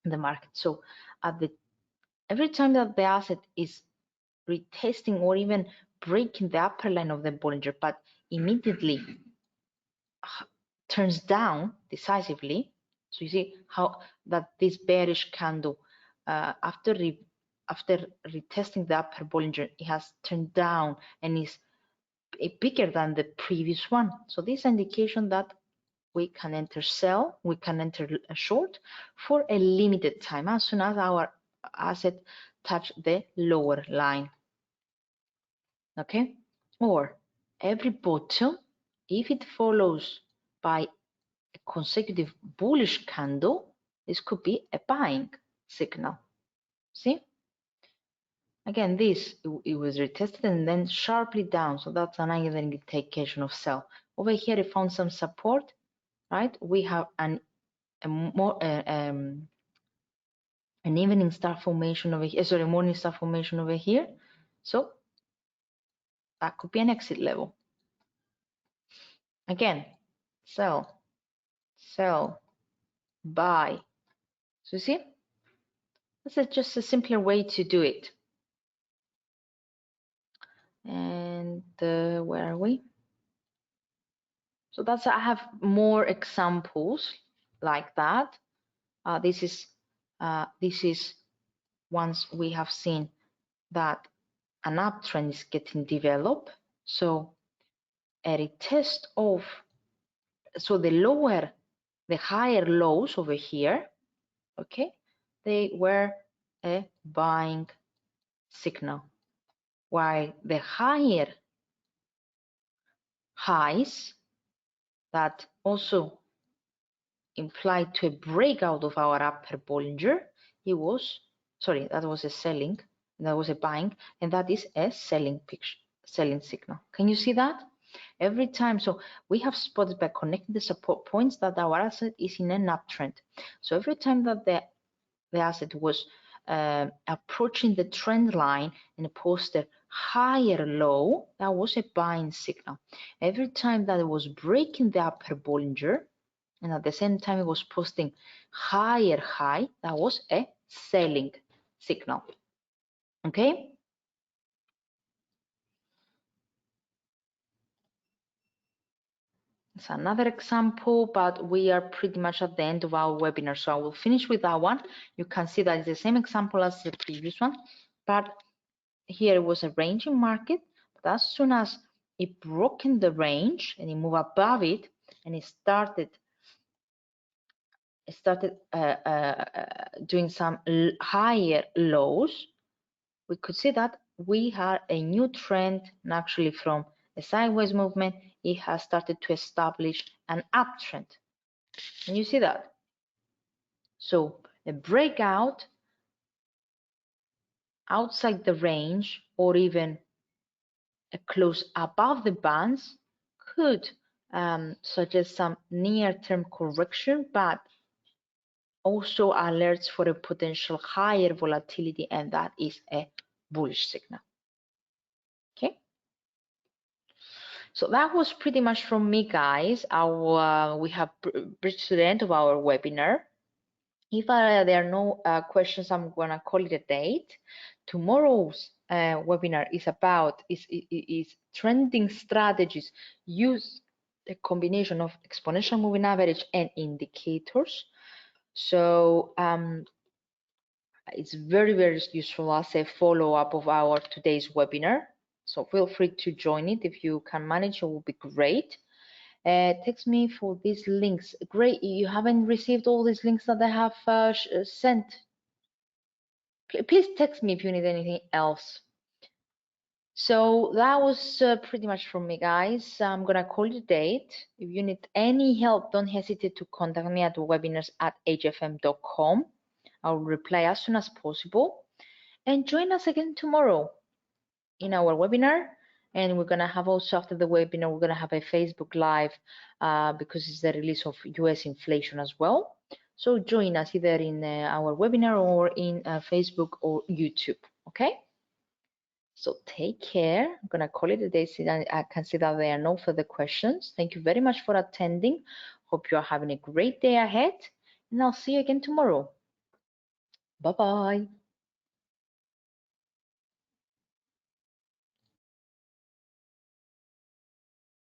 in the market. So every time that the asset is retesting or even breaking the upper line of the Bollinger, but immediately turns down decisively. So you see how that this bearish candle after retesting the upper Bollinger, it has turned down and is bigger than the previous one. So this indication that we can enter sell, we can enter a short for a limited time as soon as our asset touch the lower line. Okay, or every bottom, if it follows by a consecutive bullish candle, this could be a buying signal. See? Again, it was retested and then sharply down, so that's another indication of sell. Over here, it found some support, right? We have an evening star formation over here, sorry, morning star formation over here. So that could be an exit level. Again, sell, buy. So you see, that's just a simpler way to do it. And where are we? So that's, I have more examples like that. This is once we have seen that an uptrend is getting developed. So a retest of, so the higher lows over here, okay, they were a buying signal, while the higher highs that also implied to a breakout of our upper Bollinger, that was a selling, that was a buying, and that is a selling picture, selling signal. Can you see that? Every time, so we have spotted by connecting the support points that our asset is in an uptrend. So every time that the asset was approaching the trend line and posted higher low, that was a buying signal. Every time that it was breaking the upper Bollinger, and at the same time it was posting higher high, that was a selling signal. Okay. It's another example, but we are pretty much at the end of our webinar, so I will finish with that one. You can see that it's the same example as the previous one, but here it was a ranging market, but as soon as it broke in the range and it moved above it and it started doing some higher lows, we could see that we had a new trend, and actually from a sideways movement, it has started to establish an uptrend. And you see that? So a breakout outside the range or even a close above the bands could suggest some near-term correction, but also alerts for a potential higher volatility, and that is a bullish signal. Okay. So that was pretty much from me, guys. We have reached the end of our webinar. If there are no questions, I'm gonna call it a date. Tomorrow's webinar is about is trending strategies. Use a combination of exponential moving average and indicators. So it's very, very useful as a follow-up of our today's webinar. So feel free to join it if you can manage. It will be great. Text me for these links. Great, you haven't received all these links that I have sent. Please text me if you need anything else. So that was pretty much from me, guys. I'm gonna call it a date. If you need any help, don't hesitate to contact me at webinars@hfm.com. I'll reply as soon as possible. And join us again tomorrow in our webinar. And we're gonna have also, after the webinar, we're gonna have a Facebook Live because it's the release of US inflation as well. So join us either in our webinar or in Facebook or YouTube, okay? So take care. I'm gonna call it a day. I can see that there are no further questions. Thank you very much for attending. Hope you are having a great day ahead, and I'll see you again tomorrow. Bye-bye.